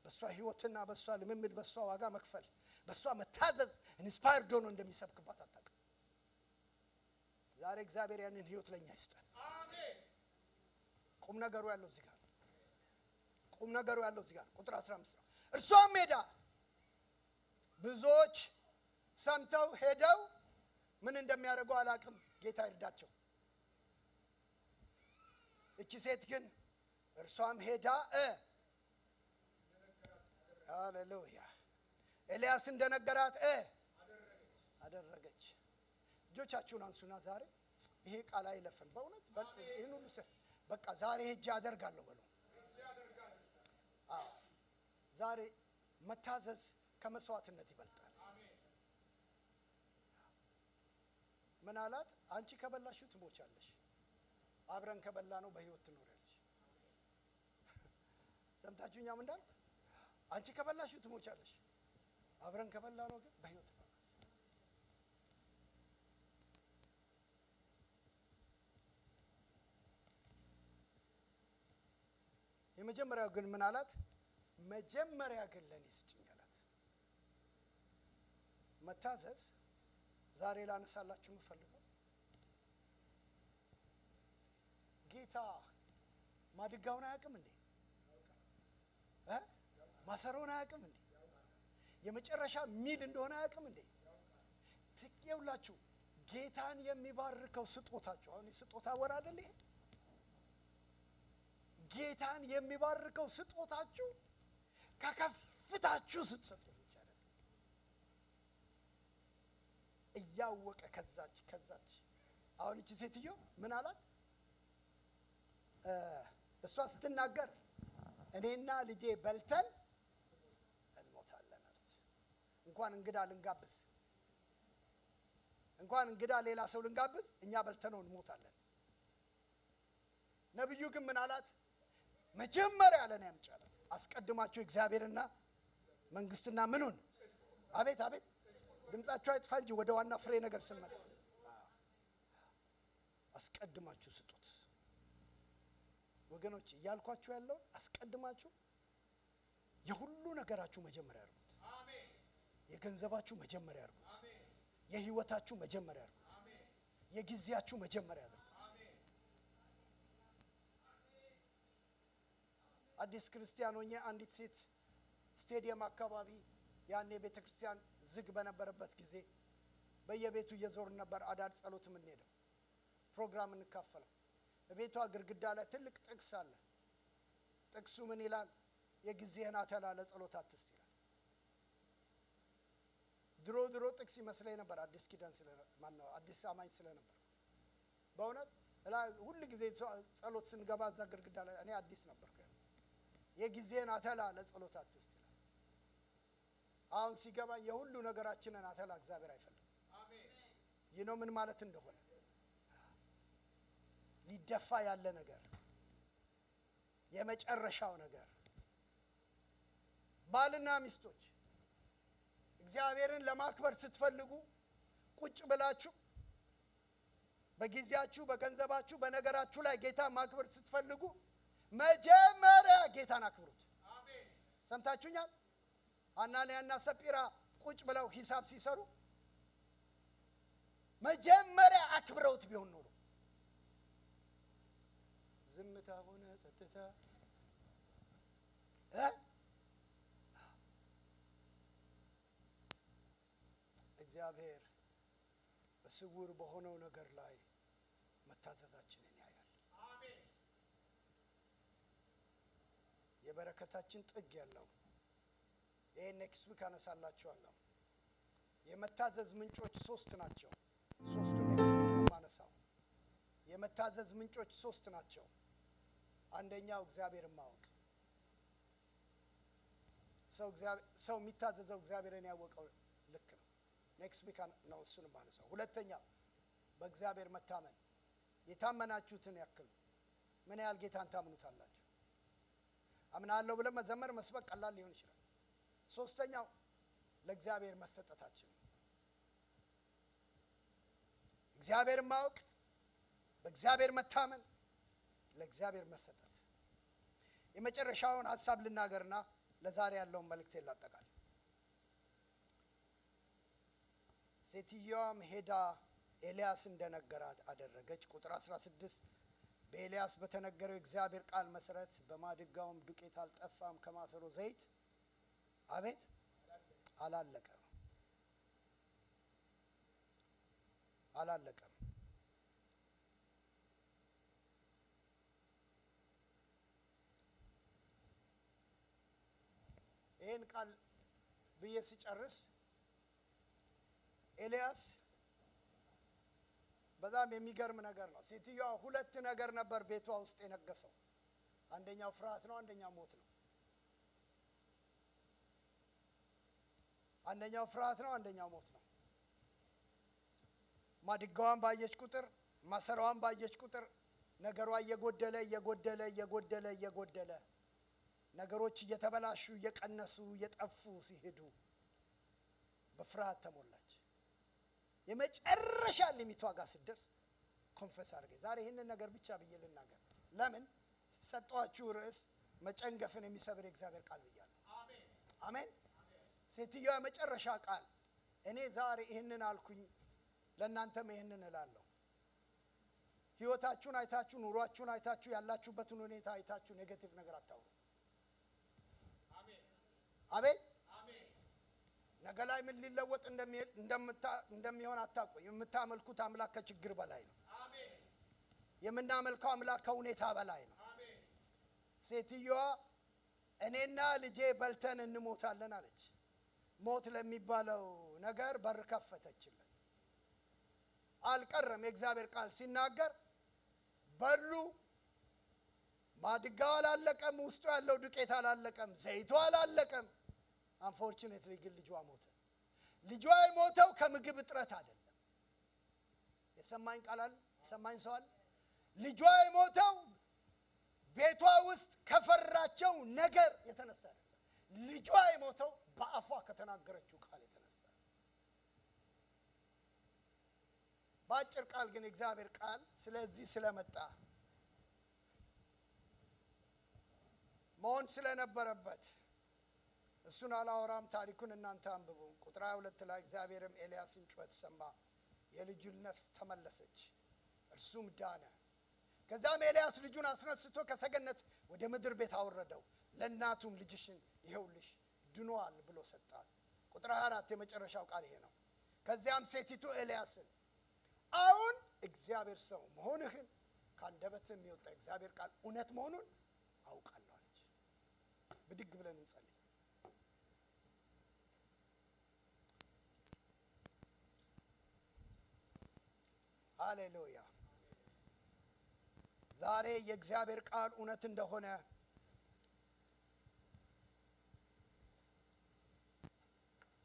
በሷ ህይወትና በሷ ልምምድ በሷ ዋጋ መክፈል በሷ መታዘዝ ኢንስፓየርድ ሆኖ እንደሚሰብክባት አታውቅም። ዛሬ እግዚአብሔር ያንን ህይወት ለኛ ይስጣል። አሜን። ቁም ነገሩ ያለው እዚህ ጋር ቁጥር 15 ነው። እርሷም ሄዳ ብዙዎች ሰምተው ሄደው ምን እንደሚያደርጉ አላውቅም፣ ጌታ ይርዳቸው። እቺ ሴት ግን እርሷም ሄዳ ሃሌሉያ ኤልያስ እንደነገራት አደረገች። እጆቻችሁን አንሱና ዛሬ ይሄ ቃል አይለፈን በእውነት ይሄን ሁሉ በቃ ዛሬ ሄጄ አደርጋለሁ በሉ። ዛሬ መታዘዝ ከመስዋዕትነት ይበልጣል። ምን አላት? አንቺ ከበላሽው ትሞቻለሽ፣ አብረን ከበላ ነው በህይወት ትኖሪያለሽ። ሰምታችሁኛም እንዳል አንቺ ከበላሽው ትሞቻለሽ፣ አብረን ከበላ ነው ግን በህይወት ትኖሪያለሽ። የመጀመሪያው ግን ምን አላት? መጀመሪያ ግን ለኔ ስጭኝ አላት። መታዘዝ ዛሬ ላነሳላችሁ የምፈልገው ጌታ ማድጋውን አያውቅም እንዴ? ማሰሮውን አያውቅም እንዴ? የመጨረሻ ሚል እንደሆነ አያውቅም እንዴ? ትቄውላችሁ ጌታን የሚባርከው ስጦታችሁ አሁን ስጦታ ወር አይደል ይሄ? ጌታን የሚባርከው ስጦታችሁ ከከፍታችሁ ስትሰጡ ብቻ አይደል? እያወቀ ከዛች አሁን እቺ ሴትዮ ምን አላት? እሷ ስትናገር እኔና ልጄ በልተን እንሞታለን አለች። እንኳን እንግዳ ሌላ ሰው ልንጋብዝ እኛ በልተነው እንሞታለን። ነብዩ ግን ምን አላት? መጀመሪያ ለኔ ያምጫላት። አስቀድማችሁ እግዚአብሔርና መንግስትና ምኑን አቤት ድምጻችሁ አይጥፋ እንጂ ወደ ዋና ፍሬ ነገር ስንመጣ አስቀድማችሁ ስጡት ወገኖች። እያልኳችሁ ያለው አስቀድማችሁ የሁሉ ነገራችሁ መጀመሪያ አድርጉት። አሜን። የገንዘባችሁ መጀመሪያ አድርጉት። አሜን። የህይወታችሁ መጀመሪያ አድርጉት። አሜን። የጊዜያችሁ መጀመሪያ አድርጉት። አሜን። አዲስ ክርስቲያን ሆኜ አንዲት ሴት ስቴዲየም አካባቢ ያኔ ቤተክርስቲያን ዝግ በነበረበት ጊዜ በየቤቱ እየዞርን ነበር አዳር ጸሎት የምንሄደው፣ ፕሮግራም እንካፈለው። በቤቷ ግድግዳ ላይ ትልቅ ጥቅስ አለ። ጥቅሱ ምን ይላል? የጊዜህን አተላ ለጸሎት አትስጥ ይላል። ድሮ ጥቅስ ይመስለኝ ነበር አዲስ ኪዳን አዲስ አማኝ ስለነበር በእውነት ሁሉ ጊዜ ጸሎት ስንገባ እዛ ግድግዳ ላይ እኔ አዲስ ነበርኩ። የጊዜህን አተላ ለጸሎት አትስጥ ይላል። አሁን ሲገባ የሁሉ ነገራችንን አተላ እግዚአብሔር አይፈልግም። አሜን። ይሄ ነው ምን ማለት እንደሆነ ሊደፋ ያለ ነገር የመጨረሻው ነገር ባልና ሚስቶች እግዚአብሔርን ለማክበር ስትፈልጉ ቁጭ ብላችሁ በጊዜያችሁ በገንዘባችሁ በነገራችሁ ላይ ጌታ ማክበር ስትፈልጉ መጀመሪያ ጌታን አክብሩት። አሜን። ሰምታችሁኛል? ሐናንያና ሰጲራ ቁጭ ብለው ሂሳብ ሲሰሩ መጀመሪያ አክብረውት ቢሆን ኖሮ ዝምታ ሆነ ጸጥታ እግዚአብሔር በስውር በሆነው ነገር ላይ መታዘዛችንን ያያል። አሜን። የበረከታችን ጥግ ያለው ኔክስት ዊክ አነሳላችኋለሁ። የመታዘዝ ምንጮች 3 ናቸው። 3ቱን ኔክስት ዊክ ነው ማነሳው። የመታዘዝ ምንጮች 3 ናቸው። አንደኛው እግዚአብሔርን ማወቅ። ሰው የሚታዘዘው እግዚአብሔርን ያወቀው ልክ ነው። ኔክስት ዊክ ነው እሱን ማነሳው። ሁለተኛ በእግዚአብሔር መታመን። የታመናችሁትን ያክል ምን ያህል ጌታን ታምኑታላችሁ? አምናለሁ ብለን መዘመር መስበክ ቀላል ሊሆን ይችላል። ሶስተኛው ለእግዚአብሔር መሰጠታችን። እግዚአብሔርን ማወቅ፣ በእግዚአብሔር መታመን፣ ለእግዚአብሔር መሰጠት። የመጨረሻውን ሐሳብ ልናገርና ለዛሬ ያለውን መልእክት ላጠቃል። ሴትዮዋም ሄዳ ኤልያስ እንደነገራት አደረገች። ቁጥር 16 በኤልያስ በተነገረው እግዚአብሔር ቃል መሰረት በማድጋውም ዱቄት አልጠፋም፣ ከማሰሮ ዘይት አቤት አላለቀም። ይህን ቃል ብዬ ሲጨርስ ኤልያስ በጣም የሚገርም ነገር ነው። ሴትዮዋ 2 ነገር ነበር ቤቷ ውስጥ የነገሰው። አንደኛው ፍርሃት ነው፣ አንደኛው ሞት ነው። አንደኛው ፍርሃት ነው፣ አንደኛው ሞት ነው። ማድጋዋን ባየች ቁጥር፣ ማሰራዋን ባየች ቁጥር ነገሯ እየጎደለ ነገሮች እየተበላሹ እየቀነሱ እየጠፉ ሲሄዱ በፍርሃት ተሞላች። የመጨረሻ ሊሚቷ ጋር ስትደርስ ኮንፈስ አድርገኝ። ዛሬ ይህንን ነገር ብቻ ብዬ ልናገር። ለምን ሰጧችሁ? ርዕስ መጨንገፍን የሚሰብር የእግዚአብሔር ቃል ብያለሁ። አሜን። ሴትዮዋ የመጨረሻ ቃል እኔ ዛሬ ይህንን አልኩኝ፣ ለእናንተም ይህንን እላለሁ። ህይወታችሁን አይታችሁ ኑሯችሁን አይታችሁ ያላችሁበትን ሁኔታ አይታችሁ ኔጌቲቭ ነገር አታውሩ። አሜን። ነገ ላይ ምን ሊለወጥ እንደሚሆን አታውቁም። የምታመልኩት አምላክ ከችግር በላይ ነው። የምናመልከው አምላክ ከሁኔታ በላይ ነው። ሴትዮዋ እኔና ልጄ በልተን እንሞታለን አለች። ሞት ለሚባለው ነገር በር ከፈተችለት። አልቀረም። የእግዚአብሔር ቃል ሲናገር በሉ። ማድጋው አላለቀም፣ ውስጡ ያለው ዱቄት አላለቀም፣ ዘይቱ አላለቀም። አንፎርቹኔትሊ ግን ልጇ ሞተ። ልጇ የሞተው ከምግብ እጥረት አይደለም። የሰማኝ ቃል አለ? የሰማኝ ሰው አለ? ልጇ የሞተው ቤቷ ውስጥ ከፈራቸው ነገር የተነሳ አይደለም። ልጇ የሞተው በአፏ ከተናገረችው ቃል የተነሳ። በአጭር ቃል ግን እግዚአብሔር ቃል ስለዚህ ስለመጣ መሆን ስለነበረበት እሱን አላወራም። ታሪኩን እናንተ አንብቡ። ቁጥር 22 ላይ እግዚአብሔርም ኤልያስን ጩኸት ሰማ፣ የልጁን ነፍስ ተመለሰች፣ እርሱም ዳነ። ከዛም ኤልያስ ልጁን አስነስቶ ከሰገነት ወደ ምድር ቤት አወረደው፣ ለእናቱም ልጅሽን ይኸውልሽ ድኗል ብሎ ሰጣት። ቁጥር 24 የመጨረሻው ቃል ይሄ ነው። ከዚያም ሴቲቱ ኤልያስን አሁን እግዚአብሔር ሰው መሆንህን ካንደበትህ የሚወጣ እግዚአብሔር ቃል እውነት መሆኑን አውቃለሁ አለች። ብድግ ብለን እንጸልይ። ሃሌሉያ። ዛሬ የእግዚአብሔር ቃል እውነት እንደሆነ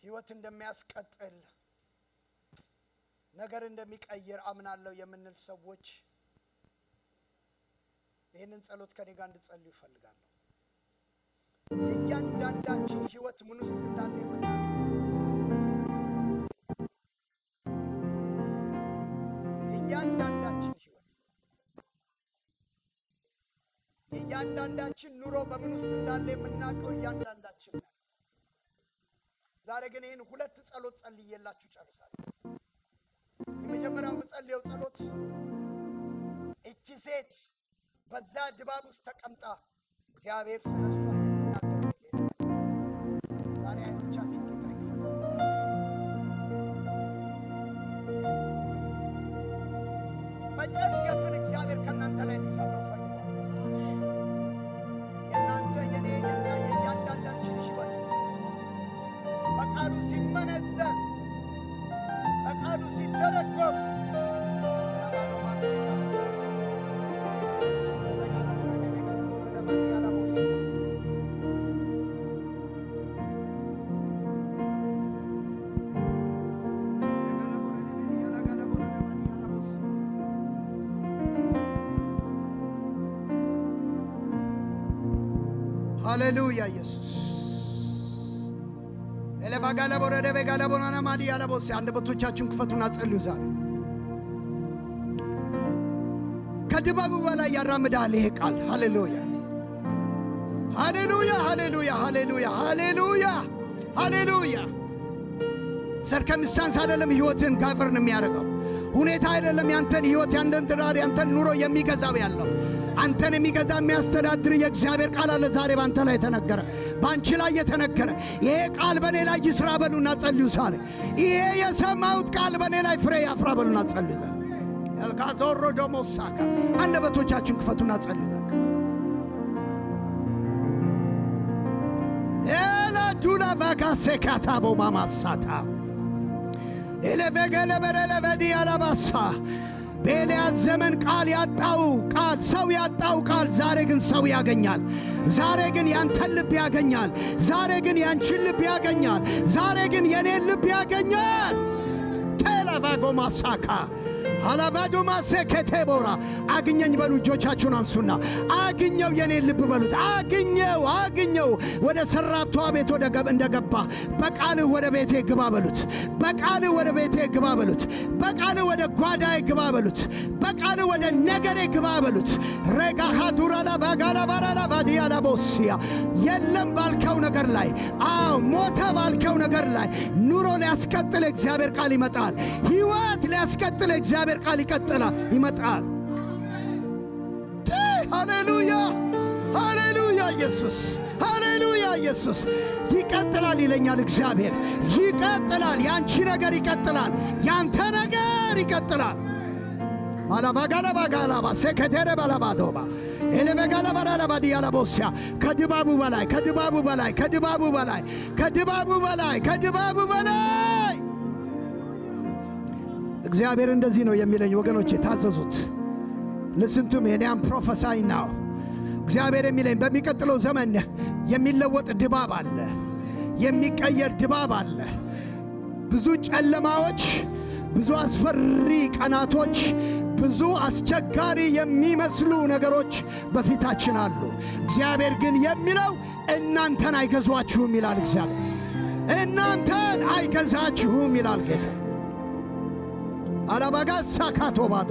ሕይወት እንደሚያስቀጥል ነገር እንደሚቀይር አምናለሁ የምንል ሰዎች ይህንን ጸሎት ከኔ ጋር እንድትጸልዩ እፈልጋለሁ። የእያንዳንዳችን ህይወት ምን ውስጥ እንዳለ የምናውቀው የእያንዳንዳችን ህይወት የእያንዳንዳችን ኑሮ በምን ውስጥ እንዳለ የምናውቀው እያንዳንዳችን ነው። ዛሬ ግን ይህን ሁለት ጸሎት ጸልዬላችሁ ጨርሳለሁ። የመጀመሪያው የምጸልየው ጸሎት እቺ ሴት በዛ ድባብ ውስጥ ተቀምጣ እግዚአብሔር ስለሷ የሚናገረው ዛሬ አይኖቻችሁ ጌታ ይክፈት። መጨንገፍን እግዚአብሔር ከእናንተ ላይ ሊሰብረው ፈልጓል። የእናንተ የኔ የእያንዳንዳችን ህይወት በቃሉ ሲመነዘር በቃሉ ሲተረጎም ለባዶ ማሰጫ ሃሌሉያ ኢየሱስ ኤለባጋለ ቦረደ በጋለ ቦናና ማዲ ያለቦስ አንደበቶቻችሁን ክፈቱና ጸልዩ። ዛሬ ከድባቡ በላይ ያራምዳል ይሄ ቃል። ሃሌሉያ ሃሌሉያ ሃሌሉያ ሃሌሉያ ሃሌሉያ ሃሌሉያ። ሰርከምስታንስ አይደለም ህይወትን ጋቨርን የሚያደርገው፣ ሁኔታ አይደለም ያንተን ህይወት ያንተን ትዳር ያንተን ኑሮ የሚገዛው ያለው አንተን የሚገዛ የሚያስተዳድር የእግዚአብሔር ቃል አለ። ዛሬ ባንተ ላይ ተነገረ፣ ባንቺ ላይ የተነገረ ይሄ ቃል በኔ ላይ ይስራ በሉና ጸልዩ። ዛሬ ይሄ የሰማሁት ቃል በኔ ላይ ፍሬ ያፍራ በሉና ጸልዩ። ኤልካዞሮ ዶሞሳካ አንደበቶቻችሁን ክፈቱና ጸልዩ። ኤላዱላ ባካሴካታ ቦማማሳታ ኤለበገለ በረለበዲ አላባሳ በኤልያስ ዘመን ቃል ያጣው ቃል ሰው ያጣው ቃል ዛሬ ግን ሰው ያገኛል። ዛሬ ግን ያንተን ልብ ያገኛል። ዛሬ ግን ያንቺን ልብ ያገኛል። ዛሬ ግን የኔን ልብ ያገኛል። ቴላቫጎ ማሳካ አላባዶ ማሰከቴቦራ አግኘኝ በሉ። እጆቻችሁን አንሱና አግኘው የኔን ልብ በሉት። አግኘው ወደ ሰራብቷ ቤት እንደገባ በቃልህ ወደ ቤቴ ግባ በሉት። በቃልህ ወደ ቤቴ ግባ በሉት። በቃልህ ወደ ጓዳዬ ግባ በሉት። በቃልህ ወደ ነገሬ ግባ በሉት። ረጋሃዱራላ ባጋላ ባራላ ባዲያላ ቦሲያ የለም ባልከው ነገር ላይ ሞተ ባልከው ነገር ላይ ኑሮ ሊያስቀጥል እግዚአብሔር ቃል ይመጣል። ሕይወት ሊያስቀጥል እግዚአብሔር ቃል ይመጣል። ሃሌሉያ ሃሌሉያ ኢየሱስ ሃሌሉያ ኢየሱስ ይቀጥላል ይለኛል እግዚአብሔር። ይቀጥላል። ያንቺ ነገር ይቀጥላል። ያንተ ነገር ይቀጥላል። ማላባጋላ ባጋላባ ሰከቴረ ባላባዶባ ኤለበጋላ ባራላ ባዲያላ ቦሲያ ከድባቡ በላይ ከድባቡ በላይ ከድባቡ በላይ ከድባቡ በላይ ከድባቡ በላይ እግዚአብሔር እንደዚህ ነው የሚለኝ ወገኖቼ፣ ታዘዙት። listen to me and I'm prophesying now። እግዚአብሔር የሚለኝ በሚቀጥለው ዘመን የሚለወጥ ድባብ አለ፣ የሚቀየር ድባብ አለ። ብዙ ጨለማዎች፣ ብዙ አስፈሪ ቀናቶች፣ ብዙ አስቸጋሪ የሚመስሉ ነገሮች በፊታችን አሉ። እግዚአብሔር ግን የሚለው እናንተን አይገዟችሁም ይላል። እግዚአብሔር እናንተን አይገዛችሁም ይላል ጌታ። አላባጋ ሳካቶባዶ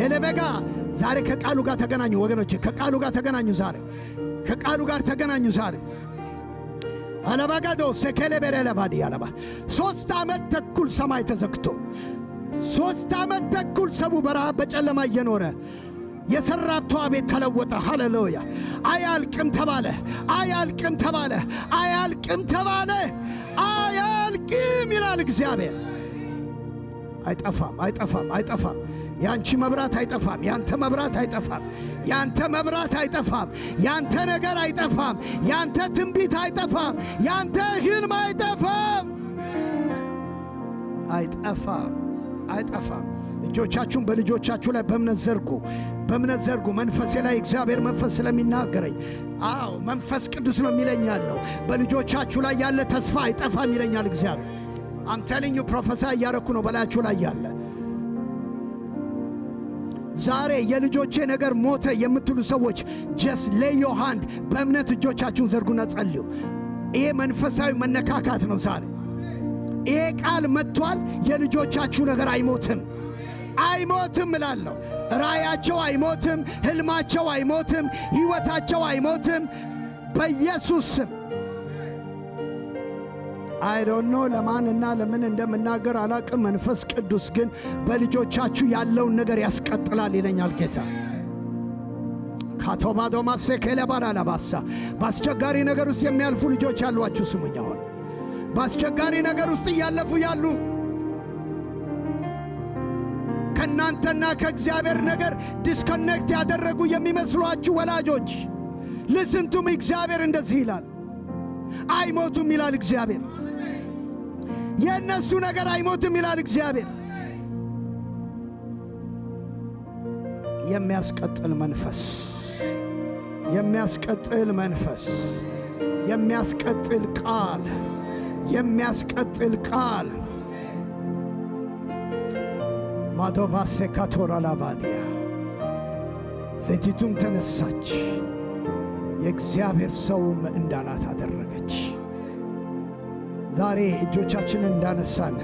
ኤለበጋ ዛሬ ከቃሉ ጋር ተገናኙ ወገኖቼ፣ ከቃሉ ጋር ተገናኙ። ዛሬ ከቃሉ ጋር ተገናኙ። ዛሬ አላባጋዶ ሰከለበረለባዲ አላባ 3 ዓመት ተኩል ሰማይ ተዘግቶ 3 ዓመት ተኩል ሰው በረሃብ በጨለማ እየኖረ የሰራብቷ ቤት ተለወጠ። ሃሌሉያ። አያልቅም ተባለ፣ አያልቅም ተባለ፣ አያልቅም ተባለ፣ አያልቅም ይላል እግዚአብሔር። አይጠፋም፣ አይጠፋም፣ አይጠፋም። ያንቺ መብራት አይጠፋም፣ ያንተ መብራት አይጠፋም፣ ያንተ መብራት አይጠፋም፣ ያንተ ነገር አይጠፋም፣ ያንተ ትንቢት አይጠፋም፣ ያንተ ህልም አይጠፋም፣ አይጠፋም፣ አይጠፋም። እጆቻችሁን በልጆቻችሁ ላይ በእምነት ዘርጉ፣ በእምነት ዘርጉ። መንፈሴ ላይ እግዚአብሔር መንፈስ ስለሚናገረኝ መንፈስ ቅዱስ ነው የሚለኝ ያለው በልጆቻችሁ ላይ ያለ ተስፋ አይጠፋም ይለኛል እግዚአብሔር። I'm telling you prophesy እያረኩ ነው በላያችሁ ላይ ያለ ዛሬ የልጆቼ ነገር ሞተ የምትሉ ሰዎች just lay your hand በእምነት እጆቻችሁን ዘርጉና ጸልዩ። ይሄ መንፈሳዊ መነካካት ነው ዛሬ። ይሄ ቃል መጥቷል። የልጆቻችሁ ነገር አይሞትም፣ አይሞትም እላለሁ። ራያቸው አይሞትም፣ ህልማቸው አይሞትም፣ ህይወታቸው አይሞትም በኢየሱስ ስም። I don't know ለማንና ለምን እንደምናገር አላቅም። መንፈስ ቅዱስ ግን በልጆቻችሁ ያለውን ነገር ያስቀጥላል ይለኛል ጌታ። ካቶባዶማ ሰከለባራላባሳ በአስቸጋሪ ነገር ውስጥ የሚያልፉ ልጆች ያሏችሁ ስሙኝ። አሁን በአስቸጋሪ ነገር ውስጥ እያለፉ ያሉ ከእናንተና ከእግዚአብሔር ነገር ዲስኮኔክት ያደረጉ የሚመስሏችሁ ወላጆች listen to me። እግዚአብሔር እንደዚህ ይላል፣ አይሞቱም ይላል እግዚአብሔር። የእነሱ ነገር አይሞትም ይላል እግዚአብሔር። የሚያስቀጥል መንፈስ፣ የሚያስቀጥል መንፈስ፣ የሚያስቀጥል ቃል፣ የሚያስቀጥል ቃል ማዶቫሴ ካቶራ ላባዲያ ዘይቲቱም ተነሳች፣ የእግዚአብሔር ሰውም እንዳላት አደረገች። ዛሬ እጆቻችንን እንዳነሳን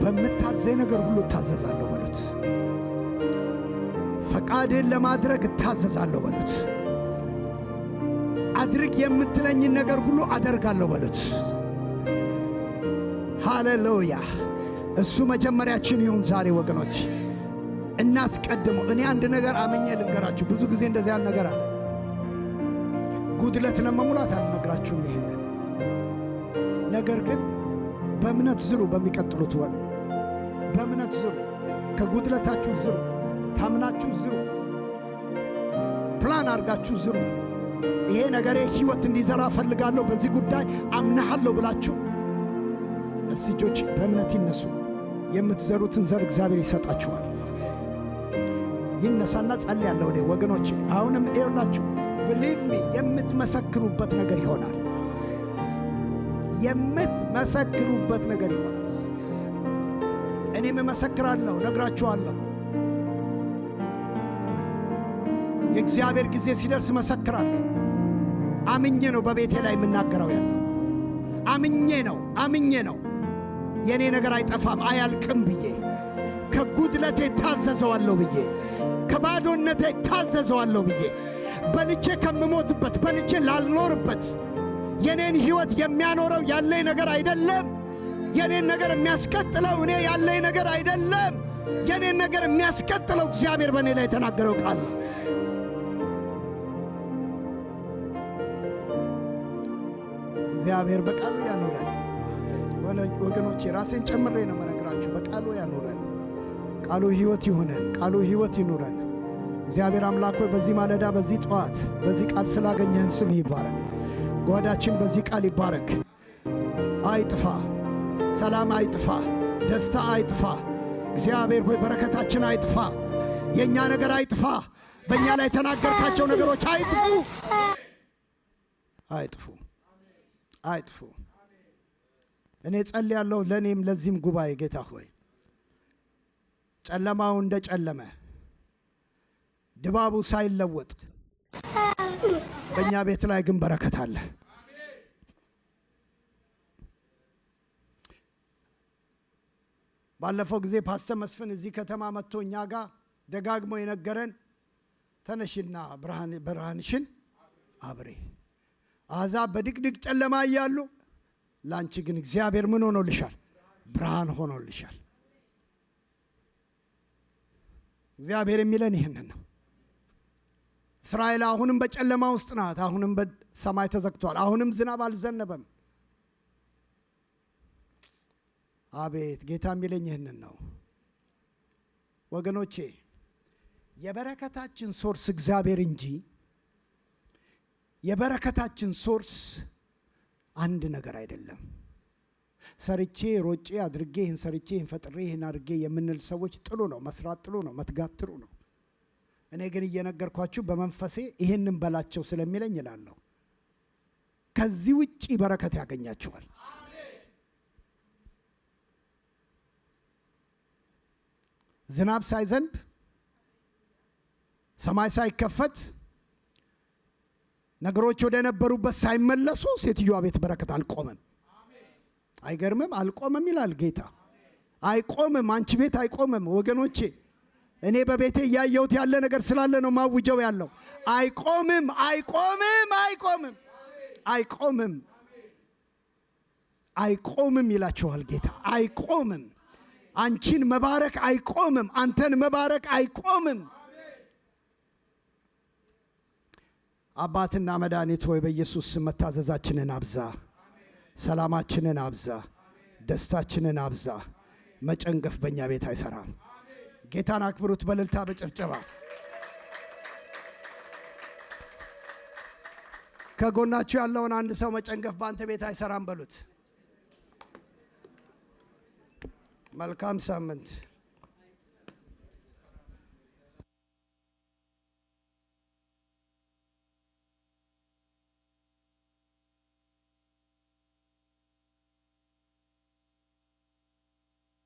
በምታዘኝ ነገር ሁሉ እታዘዛለሁ በሉት። ፈቃድን ለማድረግ እታዘዛለሁ በሉት። አድርግ የምትለኝን ነገር ሁሉ አደርጋለሁ በሉት። ሃሌሉያ። እሱ መጀመሪያችን ይሁን ዛሬ ወገኖች። እናስቀድመው። እኔ አንድ ነገር አመኘ ልንገራችሁ። ብዙ ጊዜ እንደዚህ ያለ ነገር አለ። ጉድለት ለመሙላት አልነግራችሁም ይሄንን ነገር ግን በእምነት ዝሩ። በሚቀጥሉት ወር በእምነት ዝሩ። ከጉድለታችሁ ዝሩ። ታምናችሁ ዝሩ። ፕላን አድርጋችሁ ዝሩ። ይሄ ነገሬ ሕይወት እንዲዘራ ፈልጋለሁ፣ በዚህ ጉዳይ አምናለሁ ብላችሁ እጆች በእምነት ይነሱ። የምትዘሩትን ዘር እግዚአብሔር ይሰጣችኋል። ይነሳና ጸልያለሁ እኔ ወገኖቼ። አሁንም ይኸውላችሁ believe me የምትመሰክሩበት ነገር ይሆናል። የምትመሰክሩበት ነገር ይሆናል። እኔም እመሰክራለሁ፣ ነግራችኋለሁ። የእግዚአብሔር ጊዜ ሲደርስ እመሰክራለሁ። አምኜ ነው በቤቴ ላይ የምናገረው ያለው። አምኜ ነው የኔ ነገር አይጠፋም አያልቅም ብዬ፣ ከጉድለቴ ታዘዘዋለሁ ብዬ፣ ከባዶነቴ ታዘዘዋለሁ ብዬ፣ በልቼ ከምሞትበት በልቼ ላልኖርበት የኔን ሕይወት የሚያኖረው ያለኝ ነገር አይደለም። የኔን ነገር የሚያስቀጥለው እኔ ያለኝ ነገር አይደለም። የኔን ነገር የሚያስቀጥለው እግዚአብሔር በእኔ ላይ የተናገረው ቃል ነው። እግዚአብሔር በቃሉ ያኖረን ወገኖቼ። ራሴን ጨምሬ ነው መነግራችሁ። በቃሉ ያኖረን። ቃሉ ሕይወት ይሆነን። ቃሉ ሕይወት ይኑረን። እግዚአብሔር አምላክ ሆይ በዚህ ማለዳ በዚህ ጠዋት በዚህ ቃል ስላገኘህን ስም ይባረክ። ጓዳችን በዚህ ቃል ይባረክ። አይጥፋ፣ ሰላም አይጥፋ፣ ደስታ አይጥፋ። እግዚአብሔር ሆይ በረከታችን አይጥፋ፣ የእኛ ነገር አይጥፋ። በእኛ ላይ የተናገርካቸው ነገሮች አይጥፉ። እኔ ጸልያለሁ ለእኔም ለዚህም ጉባኤ ጌታ ሆይ ጨለማው እንደ ጨለመ ድባቡ ሳይለወጥ በእኛ ቤት ላይ ግን በረከት አለ። ባለፈው ጊዜ ፓስተር መስፍን እዚህ ከተማ መጥቶ እኛ ጋር ደጋግሞ የነገረን ተነሽና ብርሃንሽን አብሬ። አሕዛብ በድቅድቅ ጨለማ እያሉ ላንቺ ግን እግዚአብሔር ምን ሆኖልሻል? ብርሃን ሆኖልሻል። እግዚአብሔር የሚለን ይህንን ነው። እስራኤል አሁንም በጨለማ ውስጥ ናት። አሁንም በሰማይ ተዘግቷል። አሁንም ዝናብ አልዘነበም። አቤት ጌታ የሚለኝ ይህንን ነው ወገኖቼ። የበረከታችን ሶርስ እግዚአብሔር እንጂ የበረከታችን ሶርስ አንድ ነገር አይደለም። ሰርቼ ሮጬ አድርጌ ይህን ሰርቼ ይህን ፈጥሬ ይህን አድርጌ የምንል ሰዎች ጥሩ ነው፣ መስራት ጥሩ ነው፣ መትጋት ጥሩ ነው። እኔ ግን እየነገርኳችሁ በመንፈሴ ይህንን በላቸው ስለሚለኝ እላለሁ። ከዚህ ውጪ በረከት ያገኛችኋል። ዝናብ ሳይዘንብ ሰማይ ሳይከፈት ነገሮች ወደ ነበሩበት ሳይመለሱ ሴትዮዋ ቤት በረከት አልቆመም። አይገርምም? አልቆመም ይላል ጌታ። አይቆምም። አንቺ ቤት አይቆምም ወገኖቼ። እኔ በቤቴ ያየሁት ያለ ነገር ስላለ ነው ማውጀው ያለው። አይቆምም፣ አይቆምም፣ አይቆምም፣ አይቆምም፣ አይቆምም ይላችኋል ጌታ። አይቆምም። አንቺን መባረክ አይቆምም። አንተን መባረክ አይቆምም። አባትና መድኃኒት ሆይ በኢየሱስ ስም መታዘዛችንን አብዛ፣ ሰላማችንን አብዛ፣ ደስታችንን አብዛ። መጨንገፍ በእኛ ቤት አይሰራም። ጌታን አክብሩት በእልልታ በጭብጨባ። ከጎናችሁ ያለውን አንድ ሰው መጨንገፍ በአንተ ቤት አይሰራም በሉት። መልካም ሳምንት።